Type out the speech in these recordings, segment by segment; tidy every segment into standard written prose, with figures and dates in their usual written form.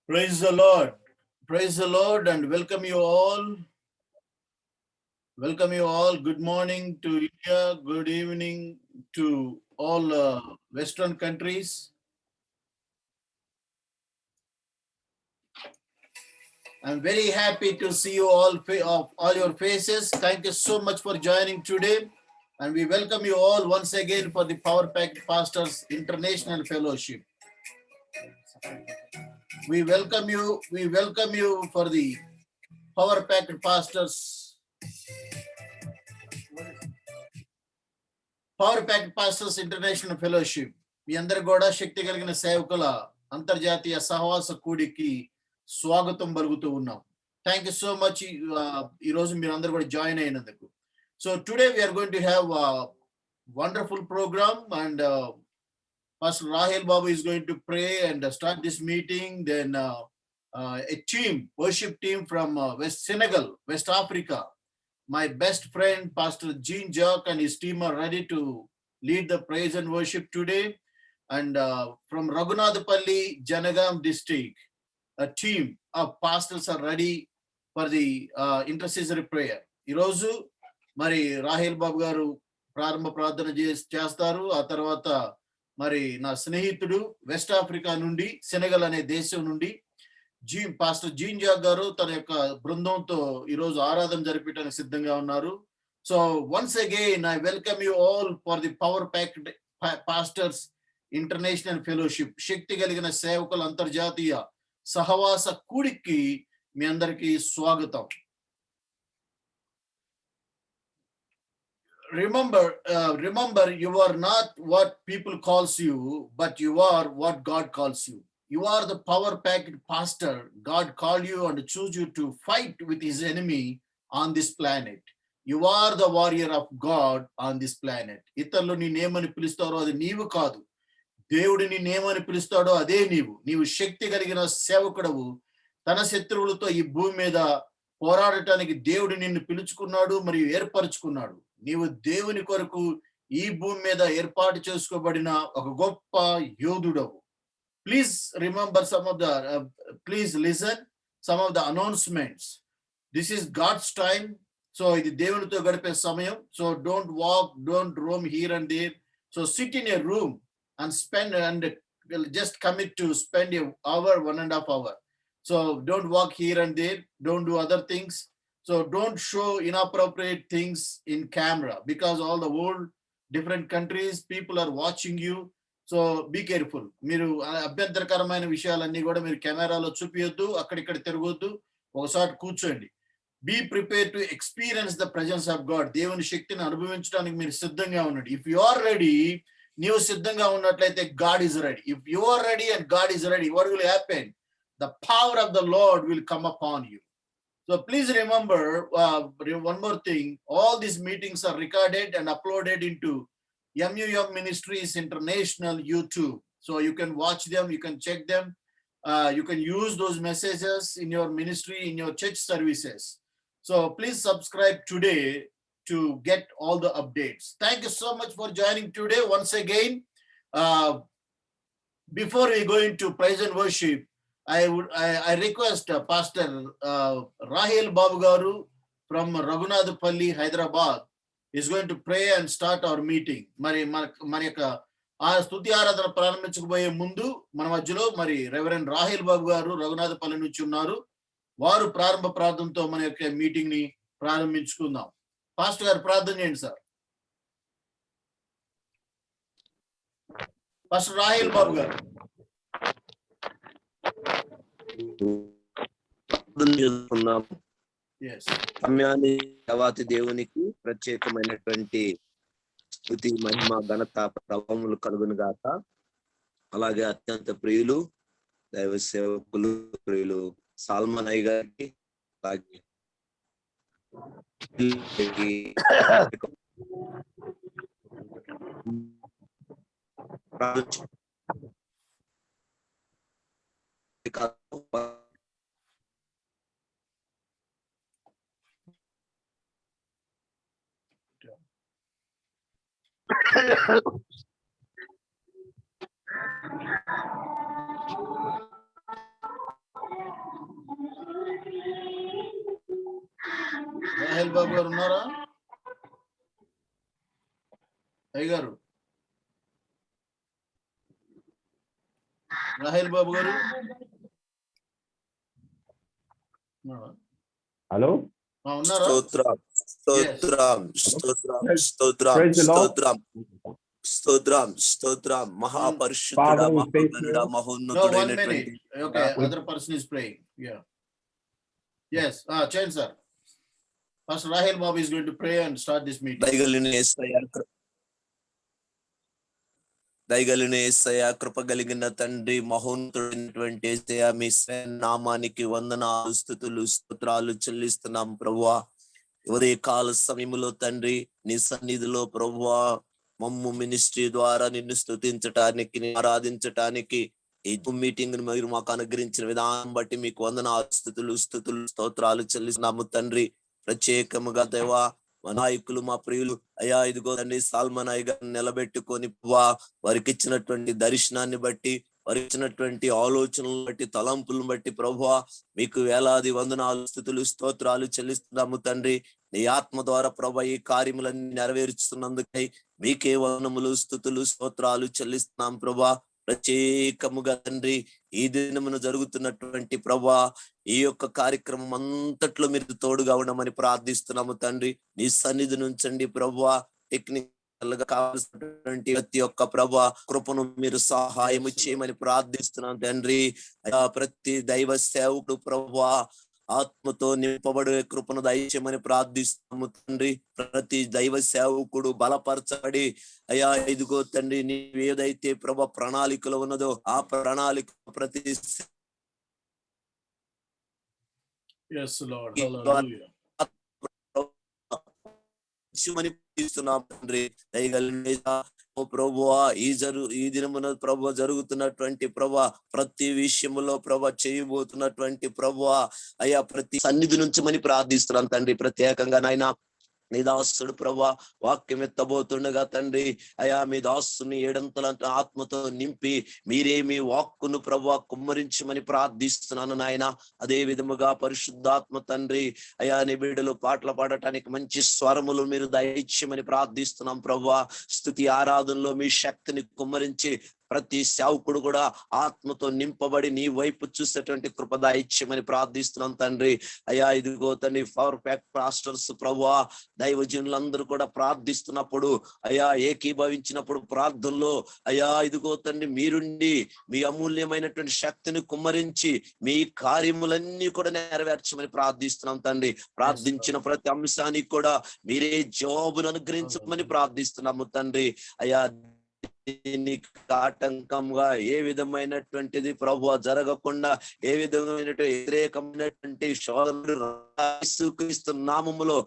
Praise the Lord. Praise the Lord and welcome you all. Welcome you all. Good morning to India. Good evening to all Western countries. I'm very happy to see you all your faces. Thank you so much for joining today. And we welcome you all once again for the Power Packed Pastors International Fellowship. We welcome you for the Power Packed Pastors international fellowship. మీ అందరు కూడా శక్తి కలిగిన సేవకుల అంతర్జాతీయ సహవాస కూడికి స్వాగతం పలుకుతూ ఉన్నాం. Thank you so much ఈ రోజు మీరు అందరు కూడా జాయిన్ అయినందుకు. So today we are going to have wonderful programme and Pastor Rahel Babu is going to pray and start this meeting. Then a worship team from Senegal, West Africa. My best friend, Pastor Jean Jacques and his team are ready to lead the praise and worship today. And from Raghunatapalli, Janagam district, a team of pastors are ready for the intercessory prayer. Irozu, Mari Rahel Babu garu ప్రారంభ ప్రార్థన చేస్తారు. ఆ తర్వాత మరి నా స్నేహితుడు west Africa నుండి Senegal అనే దేశం నుండి పాస్టర్ జీన్ జాక్ గారు తన యొక్క బృందంతో ఈరోజు ఆరాధన జరిపించడానికి సిద్ధంగా ఉన్నారు. So once again I welcome you all for the power packed pastors international fellowship, శక్తి కలిగిన సేవకుల అంతర్జాతీయ సహవాస కూడికి మీ అందరికీ స్వాగతం. Remember, you are not what people calls you, but you are what God calls you. You are the power-packed pastor. God called you and chose you to fight with his enemy on this planet. You are the warrior of God on this planet. ఇతరులు నీ నేమని పిలుస్తారో అది నీవు కాదు. దేవుడు నీ నేమని పిలుస్తాడో అదే నీవు. నీవు శక్తి కలిగిన సేవకుడవు. తన శత్రువులతో ఈ భూమి మీద పోరాడటానికి దేవుడు నిన్ను పిలుచుకున్నాడు మరియు ఏర్పరచుకున్నాడు. నీవు దేవుని కొరకు ఈ భూమి మీద ఏర్పాటు చేసుకోబడిన ఒక గొప్ప యోధుడవు. Please remember please listen some of the announcements. This is God's time. So ఇది దేవునితో గడిపే సమయం. So don't walk, don't roam here and there. So sit in a room and spend and just commit to spend a hour, 1.5 hours. So don't walk here and there, don't do other things. So don't show inappropriate things in camera because all the world, different countries, people are watching you. So be careful. మీరు అభ్యంతరకరమైన విషయాలన్నీ కూడా మీరు కెమెరాలో చూపియొద్దు, అక్కడిక్కడ తిరగొద్దు, ఒకసారి కూర్చోండి. Be prepared to experience the presence of God. దేవుని శక్తిని అనుభవించడానికి మీరు సిద్ధంగా ఉండండి. If you are ready, నీవు సిద్ధంగా ఉన్నట్లయితే God is ready. If you are ready and God is ready, what will happen? The power of the Lord will come upon you. So please remember one more thing. All these meetings are recorded and uploaded into MUM Ministries International YouTube. So you can watch them, you can check them. You can use those messages in your ministry, in your church services. So please subscribe today to get all the updates. Thank you so much for joining today once again. Before we go into praise and worship, I request Pastor Rahel Babu garu from Raghunatapalli, Hyderabad is going to pray and start our meeting. మరి యొక్క ఆ స్తుతి ఆరాధన ప్రారంభించకపోయే ముందు మన మధ్యలో మరి reverend రాహెల్ బాబు గారు రఘునాథపల్లి నుంచి ఉన్నారు. వారు ప్రారంభ ప్రార్థనతో మన యొక్క మీటింగ్ ని ప్రారంభించుకుందాం. పాస్టర్ గారు ప్రార్థన చేయండి సార్. పాస్టర్ రాహెల్ బాబు గారు. సమయాన్ని దేవాతి దేవునికి ప్రత్యేకమైనటువంటి స్తుతి, మహిమ, ఘనత, ప్రభావములు కలుగును గాక. అలాగే అత్యంత ప్రియులు దైవ సేవకులు ప్రియులు సాల్మన్ అయ్య గారికి, అలాగే రాహేల్ బాబు గారు ఉన్నారా? అయ్యగారు రాహేల్ బాబు గారు ఉన్నారా? Hello? ఉన్నారా? స్తోత్రం స్తోత్రం స్తోత్రం స్తోత్రం Praise the Lord. స్తోత్రం స్తోత్రం స్తోత్రం మహాపరిశుద్ధుడా Father, we thank మహాగణుడా you. No, 1 మహోన్నతుడైనటువంటి minute. Okay, other person is praying. Yeah. Yes. Change, sir. Pastor Rahel Bob is going to pray and start this meeting. దయగలిగిన యేసయ్య కృప కలిగిన తండ్రి మహోన్నతుడైనటువంటి యేసయ్య మీ నామానికి వందనాలు స్తుతులు స్తోత్రాలు చెల్లిస్తున్నాం ప్రభువా. ఉదయ కాల సమయంలో తండ్రి నీ సన్నిధిలో ప్రభువా మమ్ము మినిస్ట్రీ ద్వారా నిన్ను స్తుతించటానికి ఆరాధించటానికి ఈ మీటింగ్ మీరు మాకు అనుగ్రహించిన విధానం బట్టి మీకు వందనాలు స్తుతులు స్తోత్రాలు చెల్లిస్తున్నాము తండ్రి. ప్రత్యేకముగా దేవా మా నాయకులు మా ప్రియులు అయ్యా ఇదిగో తండ్రి సాల్మన్ అయ్య గారిని నిలబెట్టుకొని వారికి ఇచ్చినటువంటి దర్శనాన్ని బట్టి వారికి ఇచ్చినటువంటి ఆలోచనలను బట్టి తలంపులను బట్టి ప్రభువా మీకు వేలాది వందనాలు స్తుతులు స్తోత్రాలు చెల్లిస్తున్నాము తండ్రి. నీ ఆత్మ ద్వారా ప్రభు ఈ కార్యములన్నీ నెరవేర్చుతున్నందుకై మీకే వందనములు స్తుతులు స్తోత్రాలు చెల్లిస్తున్నాం ప్రభా. ప్రత్యేకముగా తండ్రి ఈ దినమున జరుగుతున్నటువంటి ప్రభా ఈ యొక్క కార్యక్రమం అంతట్లో మీరు తోడుగా ఉండమని ప్రార్థిస్తున్నాము తండ్రి. నీ సన్నిధి నుంచండి ప్రభువా. టెక్నికల్ గా కావాల్సినటువంటి ప్రతి ఒక్క ప్రభా కృపను మీరు సహాయం చేయమని ప్రార్థిస్తున్నాం తండ్రి. ప్రతి దైవ సేవకుడు ప్రభువా ఆత్మతో నింపబడే కృపను దయచేయమని ప్రార్థిస్తాము తండ్రి. ప్రతి దైవ సేవకుడు బలపరచబడి అయ్యా ఇదిగో తండ్రి నీవు ఏదైతే ప్రభు ప్రణాళికలో ఉన్నదో ఆ ప్రణాళిక ప్రతి తండ్రి దయగలిగిన ప్రభువా ఈ దినమున ప్రభు జరుగుతున్నటువంటి ప్రభు ప్రతి విషయంలో ప్రభు చేయబోతున్నటువంటి ప్రభు అయ్యా ప్రతి సన్నిధి నుంచి మని ప్రార్థిస్తున్నాం తండ్రి. ప్రత్యేకంగా నాయన నీ దాసుడు ప్రభా వాక్యం ఎత్తబోతుండగా తండ్రి అయా మీ దాసుని ఏడంతల ఆత్మతో నింపి మీరే మీ వాక్కును ప్రభా కుమ్మరించమని ప్రార్థిస్తున్నాను నాయన. అదే విధముగా పరిశుద్ధాత్మ తండ్రి అయా నీ బిడ్డలు పాటలు పాడటానికి మంచి స్వరములు మీరు దయచేయమని ప్రార్థిస్తున్నాం ప్రభా. స్తుతి ఆరాధనలో మీ శక్తిని కుమ్మరించి ప్రతి సేవకుడు కూడా ఆత్మతో నింపబడి నీ వైపు చూసేటువంటి కృప దయచేయమని ప్రార్థిస్తున్నాం తండ్రి. అయ్యా ఇదిగో తండ్రి పవర్ ప్యాక్ పాస్టర్స్ ప్రభువా దైవజనులందరూ కూడా ప్రార్థిస్తున్నప్పుడు అయ్యా ఏకీభవించినప్పుడు ప్రార్థనలో అయ్యా ఇదిగో తండ్రి మీరుండి మీ అమూల్యమైనటువంటి శక్తిని కుమ్మరించి మీ కార్యములన్నీ కూడా నెరవేర్చమని ప్రార్థిస్తున్నాం తండ్రి. ప్రార్థించిన ప్రతి అంశానికి కూడా మీరే జవాబును అనుగ్రహించమని ప్రార్థిస్తున్నాము తండ్రి. అయ్యా దీనికి ఆటంకంగా ఏ విధమైనటువంటిది ప్రభువా జరగకుండా ఏ విధమైనటువంటి వ్యతిరేకమైనటువంటి శోధనలు యేసుక్రీస్తు నామములో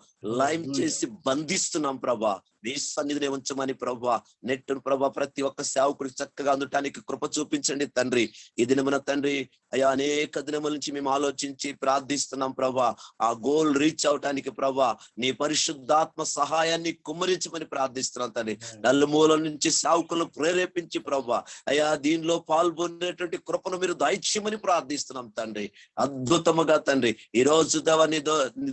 లైవ్ చేసి బంధిస్తున్నాం ప్రభా. నీ సన్నిధిని ఉంచమని ప్రభా. నెట్ ప్రభా ప్రతి ఒక్క సేవకుడికి చక్కగా అందటానికి కృప చూపించండి తండ్రి. ఈ దినమున తండ్రి అయ్యా అనేక దినముల నుంచి మేము ఆలోచించి ప్రార్థిస్తున్నాం ప్రభా. ఆ గోల్ రీచ్ అవటానికి ప్రభా నీ పరిశుద్ధాత్మ సహాయాన్ని కుమ్మరించమని ప్రార్థిస్తున్నాం తండ్రి. నలుమూలల నుంచి సేవకులను ప్రేరేపించి ప్రభా అయ్యా దీనిలో పాల్గొనేటువంటి కృపను మీరు దయచేయమని ప్రార్థిస్తున్నాం తండ్రి. అద్భుతముగా తండ్రి ఈ రోజు దేవ నీ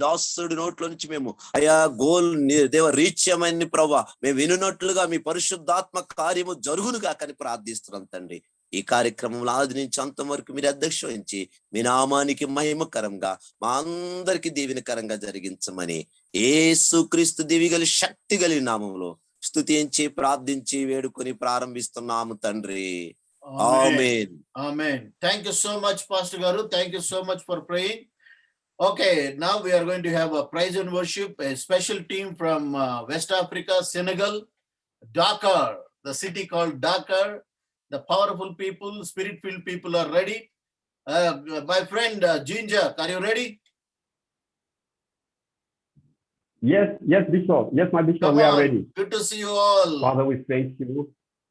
దాసుడి నోట్లో నుంచి మేము అయ్యా గోల్ దేవ రీచ్ చేయమని ప్రభా మేము వినున్నట్లుగా మీ పరిశుద్ధాత్మ కార్యము జరుగును కాకని ప్రార్థిస్తున్నాం తండ్రి. ఈ కార్యక్రమంలో ఆది నుంచి అంతం వరకు మీరు అధ్యక్ష వహించి మీ నామానికి మహిమకరంగా మా అందరికి దీవెనకరంగా జరిగించమని యేసుక్రీస్తు దివిగలి శక్తి గలి నామంలో స్తుతించి ప్రార్థించి వేడుకొని ప్రారంభిస్తున్నాము తండ్రి. ఆమేన్. Amen. Thank you so much, Pastor Garu. Thank you so much for praying. Okay, now we are going to have a praise and worship, a special team from West Africa, Senegal, Dakar, the city called Dakar. The powerful people, spirit-filled people are ready. My friend Ginger, are you ready? Yes, Bishop. Yes, my Bishop, Come we are on. ready. Good to see you all. Father, we thank you.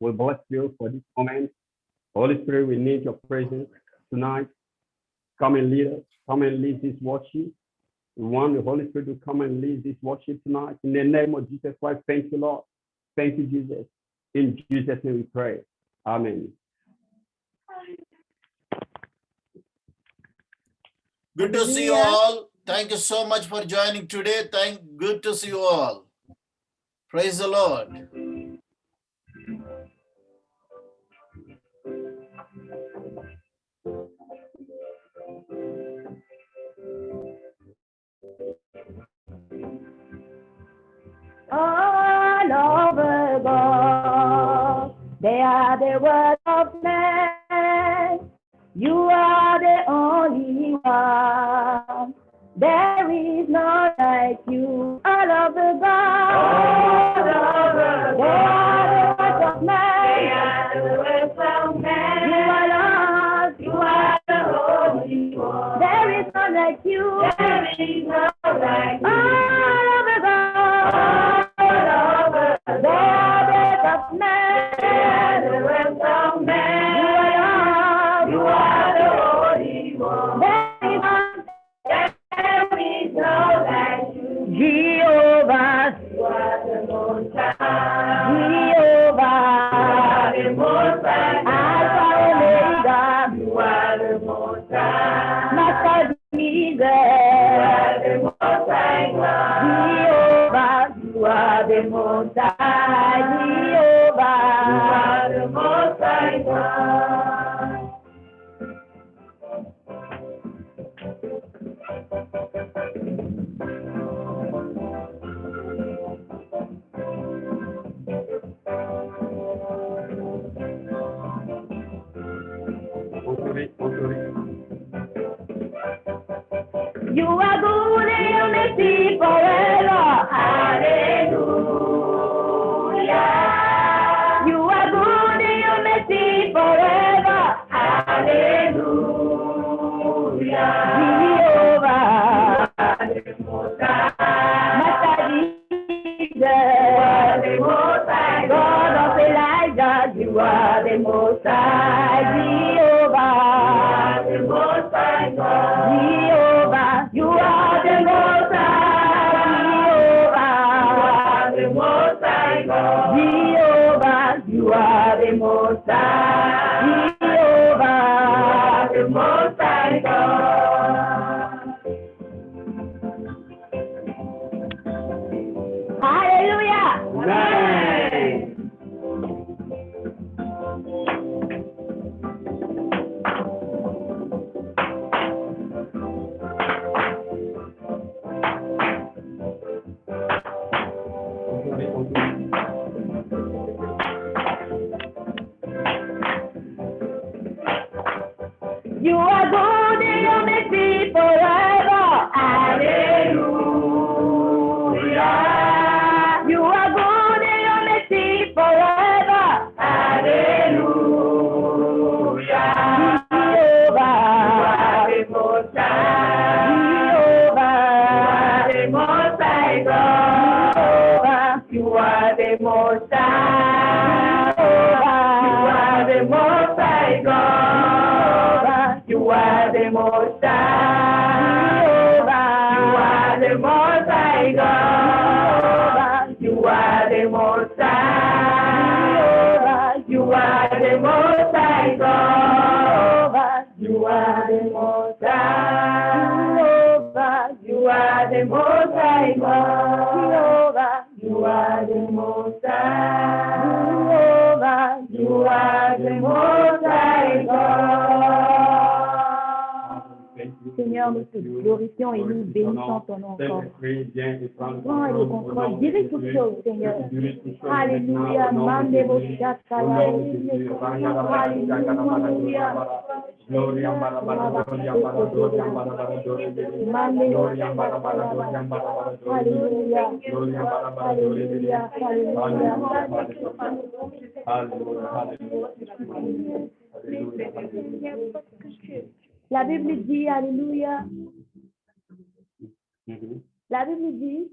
We bless you for this moment. Holy Spirit, we need your presence tonight. Come and lead us. Come and lead this worship. We want the Holy Spirit to come and lead this worship tonight. In the name of Jesus Christ, thank you, Lord. Thank you, Jesus. In Jesus' name we pray. Amen. Good to see you all. Thank you so much for joining today. Good to see you all. Praise the Lord. All over God, they are the words of man. You are the only one. There is none like you. All over God, they are the words of man. You are Lord, you are the Holy One. There is none like you. There is none like you. All over God. You are good and your mercy forever. Hallelujah. You are good and your mercy forever. Hallelujah. Jehovah. Master Jesus. God of Elijah, you are the Most High. Jehovah. The Most High God. Jehovah, you are the Most High. Jehovah, the Most High God. Jehovah, you are the Most High. Jehovah, the Most High God. Hallelujah. Amen. You are good and your mercy forever. Hallelujah. You are good and your mercy forever. Hallelujah. Jehovah, the Most High. Jehovah, the Most High God. You are the Most High. You are the Most High God. You are the Most High. You are the Most High God. You are the Most High. You are the Most High God. You are the Most High. You are the Most High God. You are the Most High. You are the Most High God. Seigneur, nous te glorifions et nous bénissons ton nom encore. Prends le contrôle, dirige toutes choses, Seigneur. Alléluia. Mandebo Shakala. Alléluia. Gloria La Bible dit, alléluia. La Bible dit,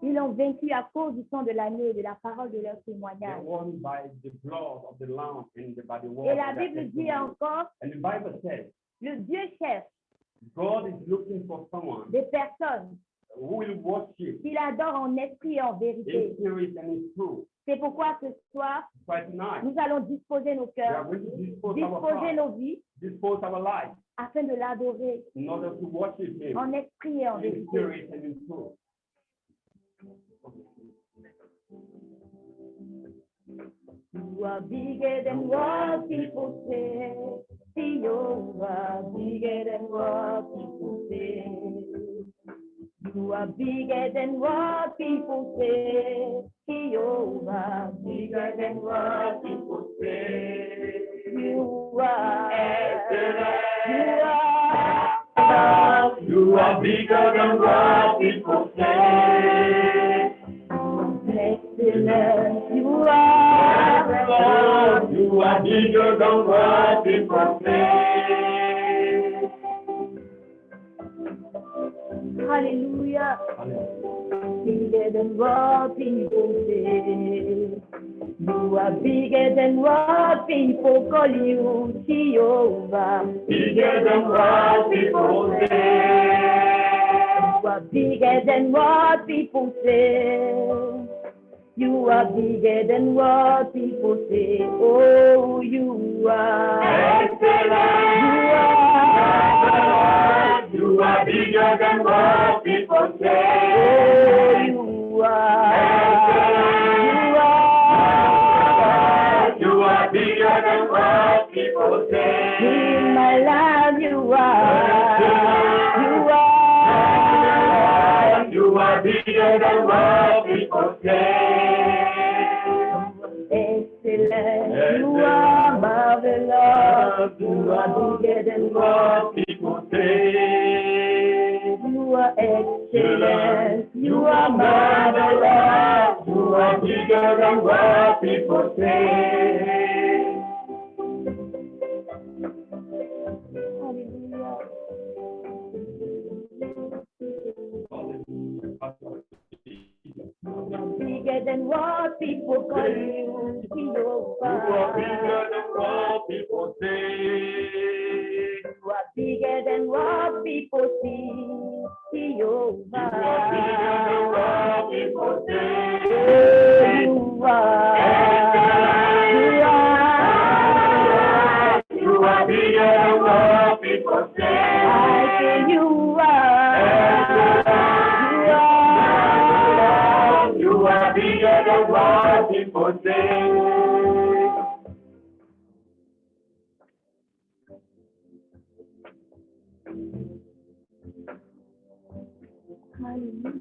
ils ont vaincu à cause du sang de l'agneau et de la parole de leur témoignage. Et la Bible dit encore, le Dieu cherche des personnes qu'il adore en esprit et en vérité. C'est pourquoi ce soir, nous allons disposer nos cœurs, disposer nos vies dispose our life afin de l'adorer in order to worship Him en esprit et en in vérité. spirit and in truth. You are bigger than what people say. You are bigger than what people say. You are bigger than what people say. You are bigger than what people say. You are excellent. You are bigger than what people say. Excellent. You are. You are bigger than what people say. Hallelujah. Bigger than what people say. You are bigger than what people call you, Jehovah. Bigger than what people say. You are bigger than what people say. You are bigger than what people say. Oh, you are excellent. You are bigger than what people say. Oh, you are excellent. You are bigger than what people say. in my life. You are You are bigger than what people say. excellent. You are marvelous. You are bigger than What people say. you are excellent. You are marvelous. You are bigger than what people say. Bigger than what people call you, You are bigger Jehovah. than what people say. You are bigger than what people see, You are bigger than Jehovah. what people say. You are. You are bigger than what people say. I say you are. You are bigger than what people say. Hallelujah.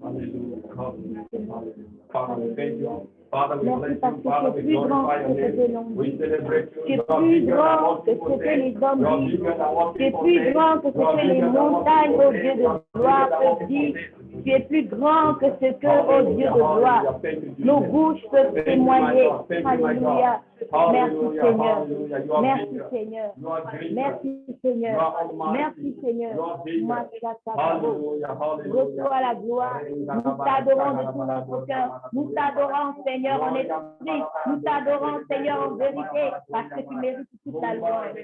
Father, we thank you. Father, we Merci bless parce you. que Father, tu es we plus grand glorify que your ce que name. l'on We dit. celebrate you. Tu es You are plus bigger than grand what que ce people que say. les hommes You are disent. bigger than what Tu es people plus say. grand que ce You are que les bigger than what montagnes, people ô say. Dieu You de are gloire, bigger than what peuvent people dire. say. Tu es plus grand que ce que, ô Dieu de gloire, Hallelujah. Thank you, nos Jesus. bouches peuvent Thank you, my témoigner. God. Thank you, my Alléluia. God. Merci Hallelujah. Seigneur. Hallelujah. You are Merci bigger. Seigneur. You are greater. Merci You Seigneur. are almighty. Merci Seigneur. You are bigger. Machakakabo. Hallelujah. Hallelujah. Reçois la gloire. Nous t'adorons de tout notre cœur. Nous t'adorons, Seigneur, en esprit. Nous t'adorons, Seigneur, en vérité, parce que tu mérites toute la louange.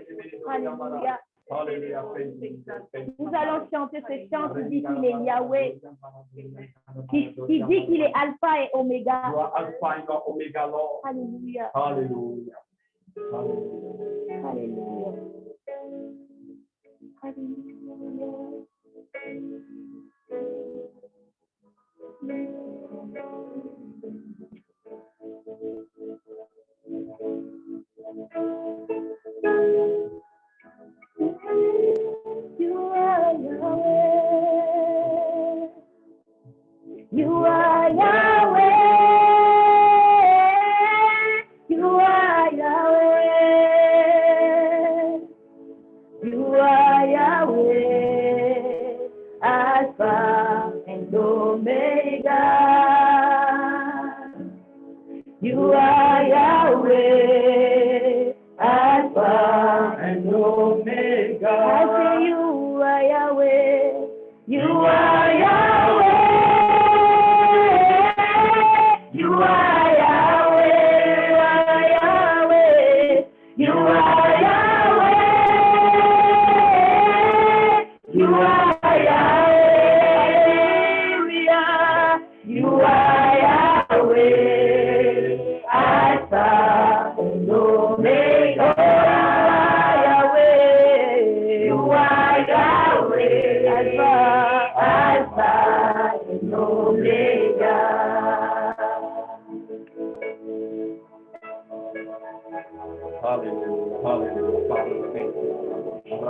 Alléluia. Hallelujah. Thank you. Thank you. Nous allons chanter ce chant qui dit qu'il est Yahweh, qui dit qu'il est Alpha et You Oméga. are Alpha and Omega, Lord. Alléluia. Hallelujah. Hallelujah. Alléluia. Alléluia. You are Yahweh. You are Yahweh. You are Yahweh. You are Yahweh. Alpha and Omega. You are Yahweh. Alpha And Omega. I say you are Yahweh. You are Yahweh. You are Yahweh. You are Yahweh. You are Yahweh. You are Yahweh. Alpha and Omega. Yahweh.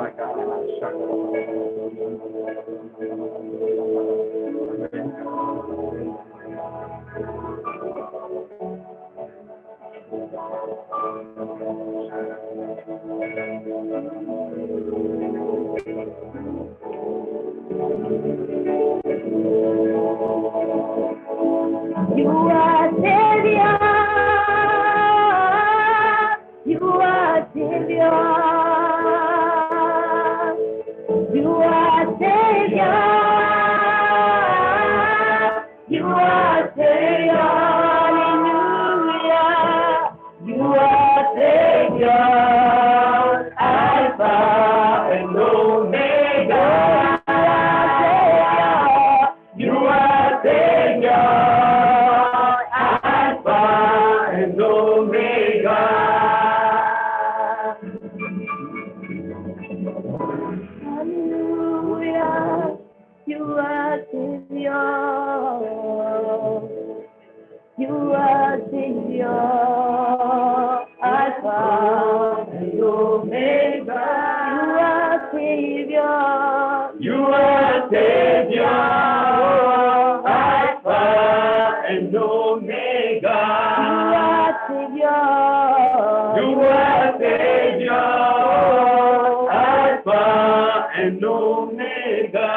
You are Savior. You are Savior. You are Savior. You are Savior. Hallelujah. You are Savior. Alpha and Omega. You are Savior. Alpha and Omega. Hallelujah. You are Savior. You are Savior. Alpha and Omega. You are Savior. Alpha and Omega. You are Savior. Alpha and Omega.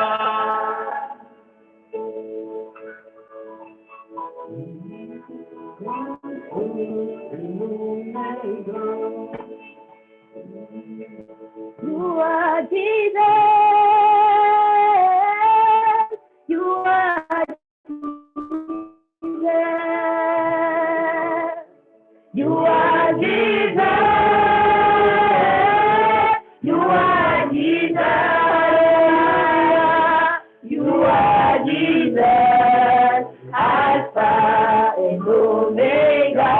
You are Jesus. You are Jesus. You are Jesus. You are Jesus. You are Jesus. Alpha and Omega.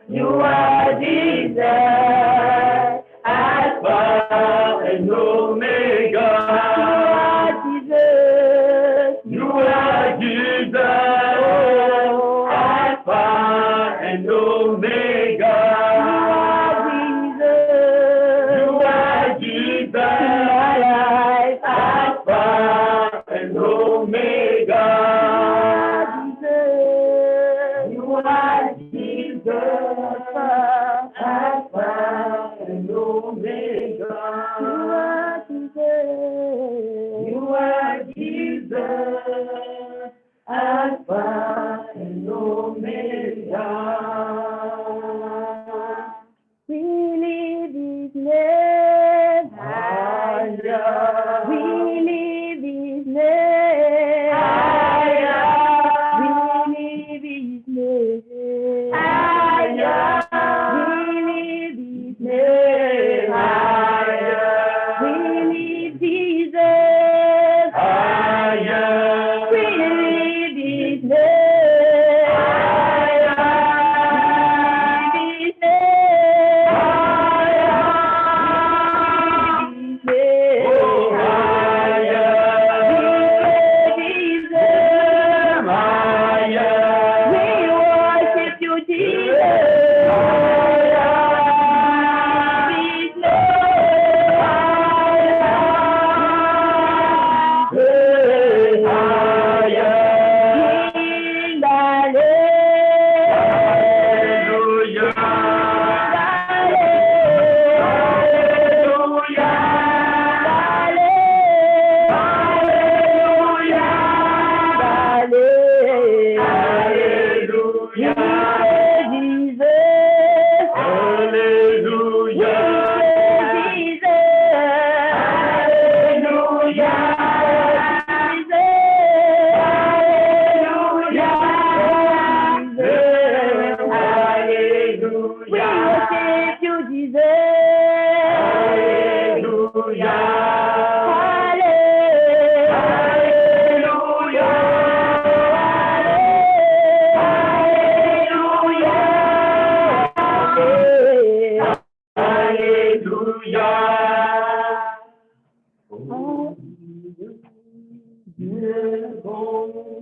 You are Jesus. Alpha and Omega. You are Jesus. Alpha and Omega. You are Jesus. Alpha and Omega. You are Jesus. Alpha and Omega. You are Jesus. Alpha and Omega. We live His name higher. We live His name higher. We live His name higher. We live His name higher. We live Jesus higher. We live His name higher. We live His name higher. We live His name higher. We live His name higher. We worship You, Jesus. His name higher. In the name. Hallelujah.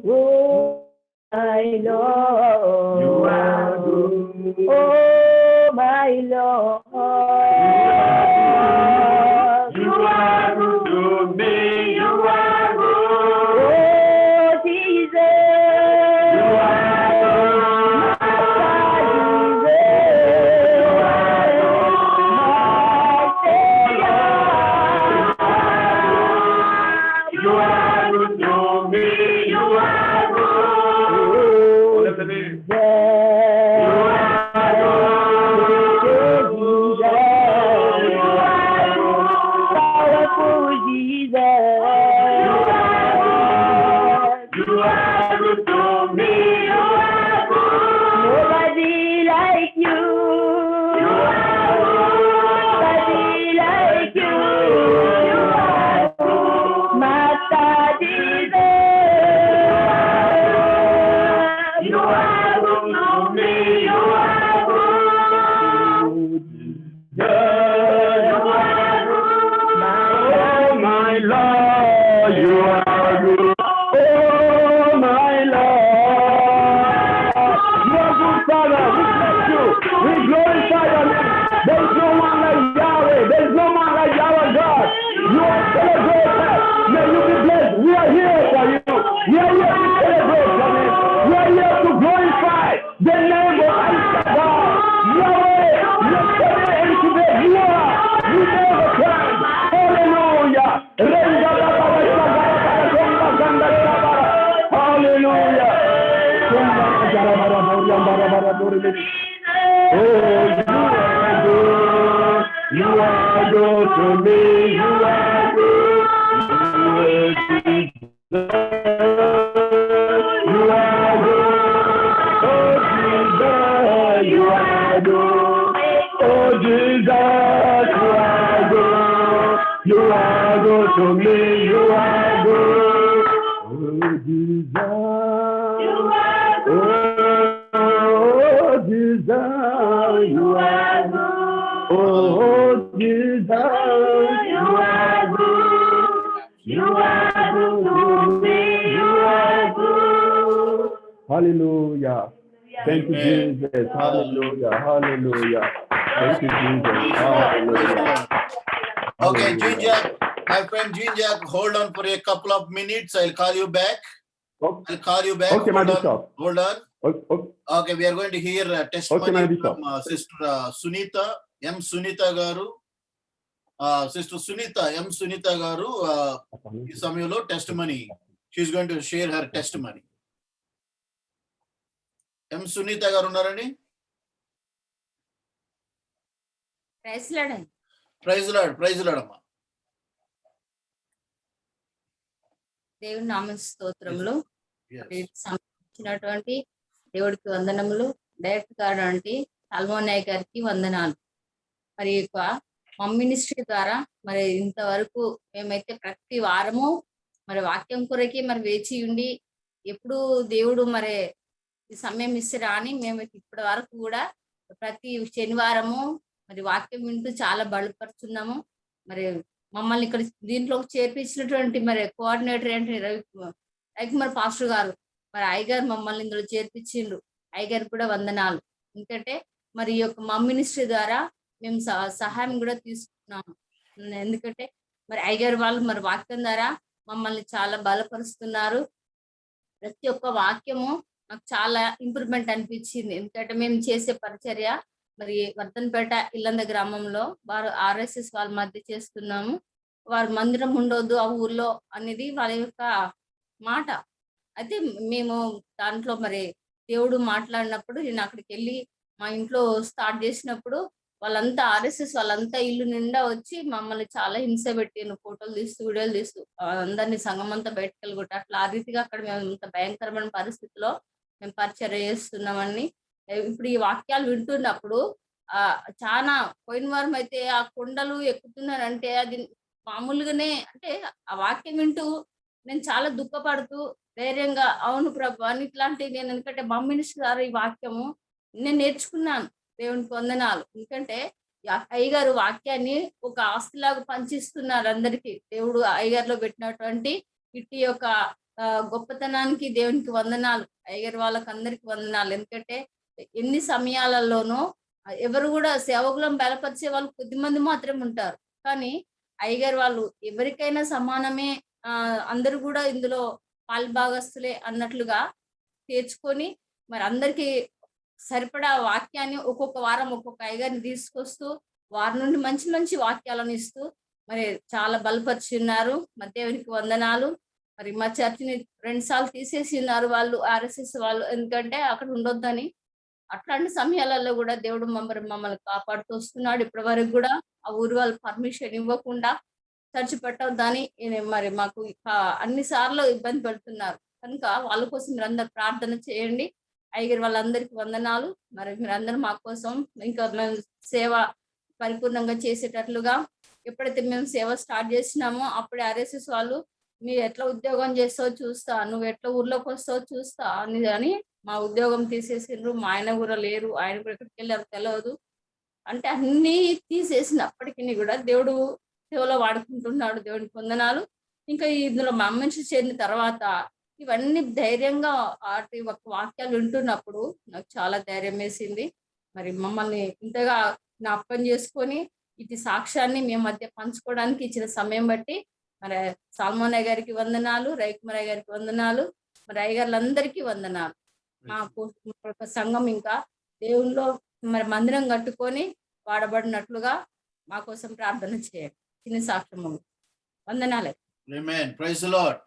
Oh, my Lord. You are good. Oh, my Lord. are good to me. You are good. You are good. Oh Jesus, you are good. Oh Jesus, you are good. You are good to me. You are good. Oh Jesus. Oh Jesus, you are good. Oh Jesus, you are good. You are good to me. You are good. Hallelujah. Thank you, Amen. Jesus. Hallelujah. Hallelujah. Thank you, Jesus. Hallelujah. Okay, Hallelujah. Ginger, my friend Ginger, hold on for a couple of minutes. I'll call you back. Okay, I'll call you back. okay, my Hold on. bishop. Hold on. Okay, Okay, we are going to hear a okay, my testimony bishop. from Sister Sunita, M. Sunita Garu. Sister Sunita, M. Sunita Garu, ఈ సమయంలో testimony. She's going to share her testimony. M. Sunita గారు ఉన్నారండి? Praise lord అండి. Praise lord అమ్మా. దేవుని నామ స్తోత్రములు. Yes. సంబంధించినటువంటి దేవుడికి వందనములు. డైరెక్టర్ గారు సల్మోనయ్య గారికి వందనాలు. మరి యొక్క మమ్ మినిస్ట్రీ ద్వారా మరి ఇంతవరకు మేమైతే ప్రతి వారము మరి వాక్యం కొరకి మరి వేచి ఉండి ఎప్పుడు దేవుడు మరి ఈ సమయం ఇస్తారా అని మేము ఇప్పటి వరకు కూడా ప్రతి శనివారము మరి వాక్యం వింటూ చాలా బలపరుచున్నాము. మరి మమ్మల్ని ఇక్కడ దీంట్లో చేర్పించినటువంటి మరి కోఆర్డినేటర్ ఏంటి రవికుమార్ పాస్టర్ గారు, మరి అయ్యగారు మమ్మల్ని ఇందులో చేర్పించిండ్రు. అయ్యగారు కూడా వందనాలు. ఎందుకంటే మరి ఈ యొక్క మమ్ మినిస్ట్రీ ద్వారా మేము సహాయం కూడా తీసుకున్నాము. ఎందుకంటే మరి అయ్యగారు వాళ్ళు మరి వాక్యం ద్వారా మమ్మల్ని చాలా బలపరుస్తున్నారు. ప్రతి ఒక్క వాక్యము నాకు చాలా ఇంప్రూవ్మెంట్ అనిపించింది. ఎందుకంటే మేము చేసే పరిచర్య మరి వర్ధన్పేట ఇల్లంద గ్రామంలో వారు RSS వాళ్ళ మధ్య చేస్తున్నాము. వారు మందిరం ఉండొద్దు ఆ ఊర్లో అనేది వాళ్ళ యొక్క మాట. అయితే మేము దాంట్లో మరి దేవుడు మాట్లాడినప్పుడు నేను అక్కడికి వెళ్ళి మా ఇంట్లో స్టార్ట్ చేసినప్పుడు వాళ్ళంతా RSS వాళ్ళంతా ఇల్లు నిండా వచ్చి మమ్మల్ని చాలా హింస పెట్టాను. ఫోటోలు తీస్తూ వీడియోలు తీస్తూ అందరినీ సంఘం అంతా బయటకు వెళ్ళగొట్ట అట్లా ఆ రీతిగా అక్కడ మేము ఇంత భయంకరమైన పరిస్థితిలో మేము పరిచర్య చేస్తున్నామని ఇప్పుడు ఈ వాక్యాలు వింటున్నప్పుడు చాలా పోయిన వారం అయితే ఆ కొండలు ఎక్కుతున్నారంటే అది మామూలుగానే అంటే ఆ వాక్యం వింటూ నేను చాలా దుఃఖపడుతూ ధైర్యంగా అవును ప్రభు అని ఇట్లాంటి నేను ఎందుకంటే మమ్ మినిస్టర్ గారు ఈ వాక్యము నేను నేర్చుకున్నాను. దేవునికి వందనాలు. ఎందుకంటే అయ్యగారు వాక్యాన్ని ఒక ఆస్తిలాగా పంచిస్తున్నారు అందరికీ. దేవుడు అయ్యగారిలో పెట్టినటువంటి ఇట్టి యొక్క గొప్పతనానికి దేవునికి వందనాలు. అయ్యగారు వాళ్ళకి అందరికి వందనాలు. ఎందుకంటే ఎన్ని సమయాలలోనూ ఎవరు కూడా సేవకులను బలపరిచే వాళ్ళు కొద్దిమంది మాత్రమే ఉంటారు. కానీ అయ్యగారు వాళ్ళు ఎవరికైనా సమానమే, అందరూ కూడా ఇందులో పాల్భాగస్తులే అన్నట్లుగా చేర్చుకొని మరి అందరికీ సరిపడా వాక్యాన్ని ఒక్కొక్క వారం ఒక్కొక్క అయ్యగారిని తీసుకొస్తూ వారి నుండి మంచి మంచి వాక్యాలను ఇస్తూ మరి చాలా బలపరిచి ఉన్నారు. మరి దేవునికి వందనాలు. మరి మా చర్చిని 2 సార్లు తీసేసి ఉన్నారు వాళ్ళు RSS వాళ్ళు, ఎందుకంటే అక్కడ ఉండొద్దని. అట్లాంటి సమయాలలో కూడా దేవుడు మమ్మల్ని కాపాడుతూ వస్తున్నాడు. ఇప్పటి వరకు కూడా ఆ ఊరి వాళ్ళు పర్మిషన్ ఇవ్వకుండా చర్చి పెట్టవద్దని మరి మాకు అన్ని సార్లు ఇబ్బంది పెడుతున్నారు. కనుక వాళ్ళ కోసం మీరందరూ ప్రార్థన చేయండి. అయ్యగారు వాళ్ళందరికీ వందనాలు. మరి మీరందరూ మా కోసం ఇంకా మేము సేవ పరిపూర్ణంగా చేసేటట్లుగా ఎప్పుడైతే మేము సేవ స్టార్ట్ చేసినామో అప్పుడే RSS వాళ్ళు మీరు ఎట్లా ఉద్యోగం చేస్తావో చూస్తా, నువ్వు ఎట్లా ఊర్లోకి వస్తావో చూస్తా అని మా ఉద్యోగం తీసేసిండ్రు. మా ఆయన కూడా లేరు, ఆయన కూడా ఎక్కడికి వెళ్ళారు తెలియదు. అంటే అన్నీ తీసేసినప్పటికీ కూడా దేవుడు సేవలో వాడుకుంటున్నాడు. దేవునికి వందనాలు. ఇంకా ఇందులో మా మనిషి చేరిన తర్వాత ఇవన్నీ ధైర్యంగా వాటి వాక్యాలు వింటున్నప్పుడు నాకు చాలా ధైర్యం వేసింది. మరి మమ్మల్ని ఇంతగా జ్ఞాపకం చేసుకొని ఇటు సాక్ష్యాన్ని మేము మధ్య పంచుకోవడానికి ఇచ్చిన సమయం బట్టి మరి సల్మోనయ్య గారికి వందనాలు, రవికుమార్ గారికి వందనాలు, మరి అయ్యగారులందరికీ వందనాలు. మాకు సంఘం ఇంకా దేవుల్లో మరి మందిరం కట్టుకొని వాడబడినట్లుగా మా కోసం ప్రార్థన చేయండి. చిన్న సాక్ష్యము వందనాలు. Amen. Praise the Lord.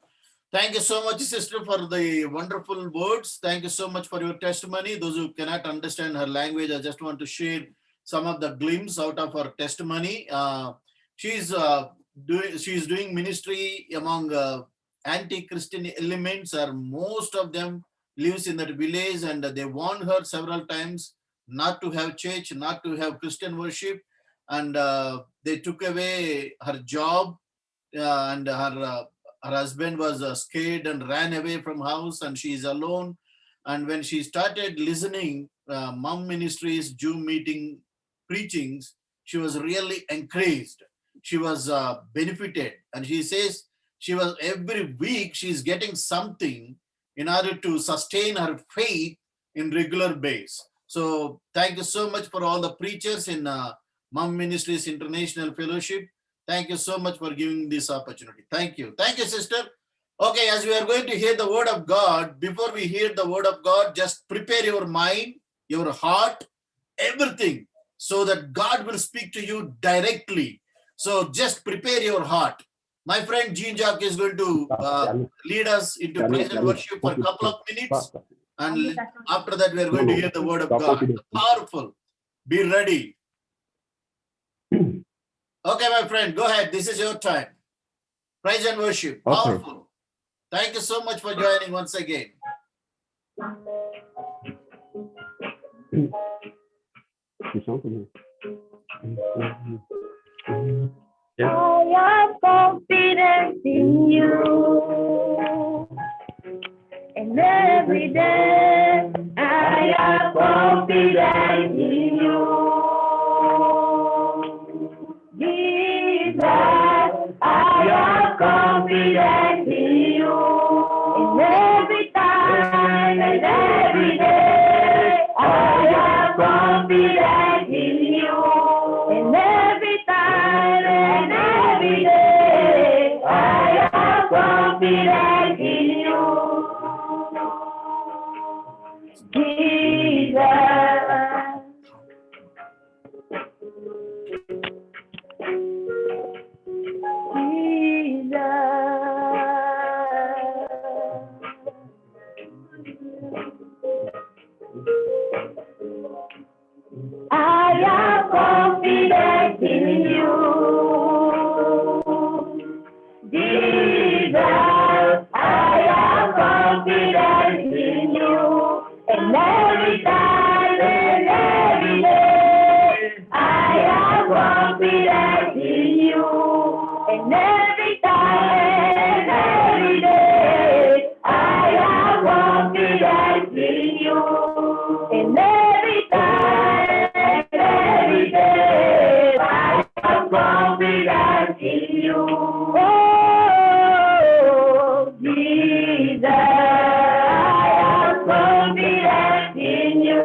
Thank you so much, sister, for the wonderful words. Thank you so much for your testimony. Those who cannot understand her language, I just want to share some of the glimpse out of her testimony. She's doing ministry among anti-Christian elements, or most of them lives in that village, and they warned her several times not to have church, not to have Christian worship, and they took away her job, and her husband was scared and ran away from house, and she is alone. And when she started listening Mom Ministries Zoom meeting preachings, she was really encouraged. She was benefited, and she says she was every week she's getting something in order to sustain her faith in regular base. So thank you so much for all the preachers in Mom Ministries International Fellowship. Thank you so much for giving this opportunity. Thank you. Thank you, sister. Okay, as we are going to hear the word of God, before we hear the word of God, just prepare your mind, your heart, everything, so that God will speak to you directly. So just prepare your heart. My friend Jean Jacques is going to lead us into praise and worship for a couple of minutes. And after that, we are going to hear the word of God. Powerful. Be ready. Okay, my friend, go ahead. This is your time. Praise and worship. Powerful. Thank you so much for joining once again. I have confidence in you. And every day I have confidence in you. Jesus, I have confidence in you. And every time and every day I have confidence in you. And every time and every day I have confidence in you. Jesus. I have confidence in you, Jesus. I have confidence in you, and every time and every day I have confidence in you, and every time and every day I have confidence in you, and every time and every day I have confidence in you. Oh, Jesus, I have confidence in you.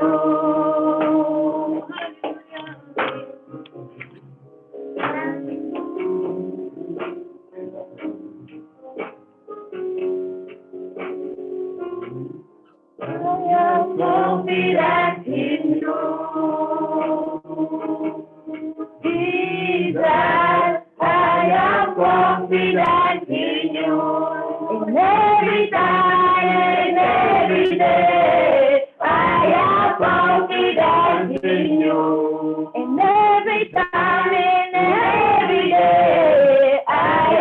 I have confidence in you. Jesus, I have confidence in you. In every time and every day, I have confidence in you. In every time and every day, I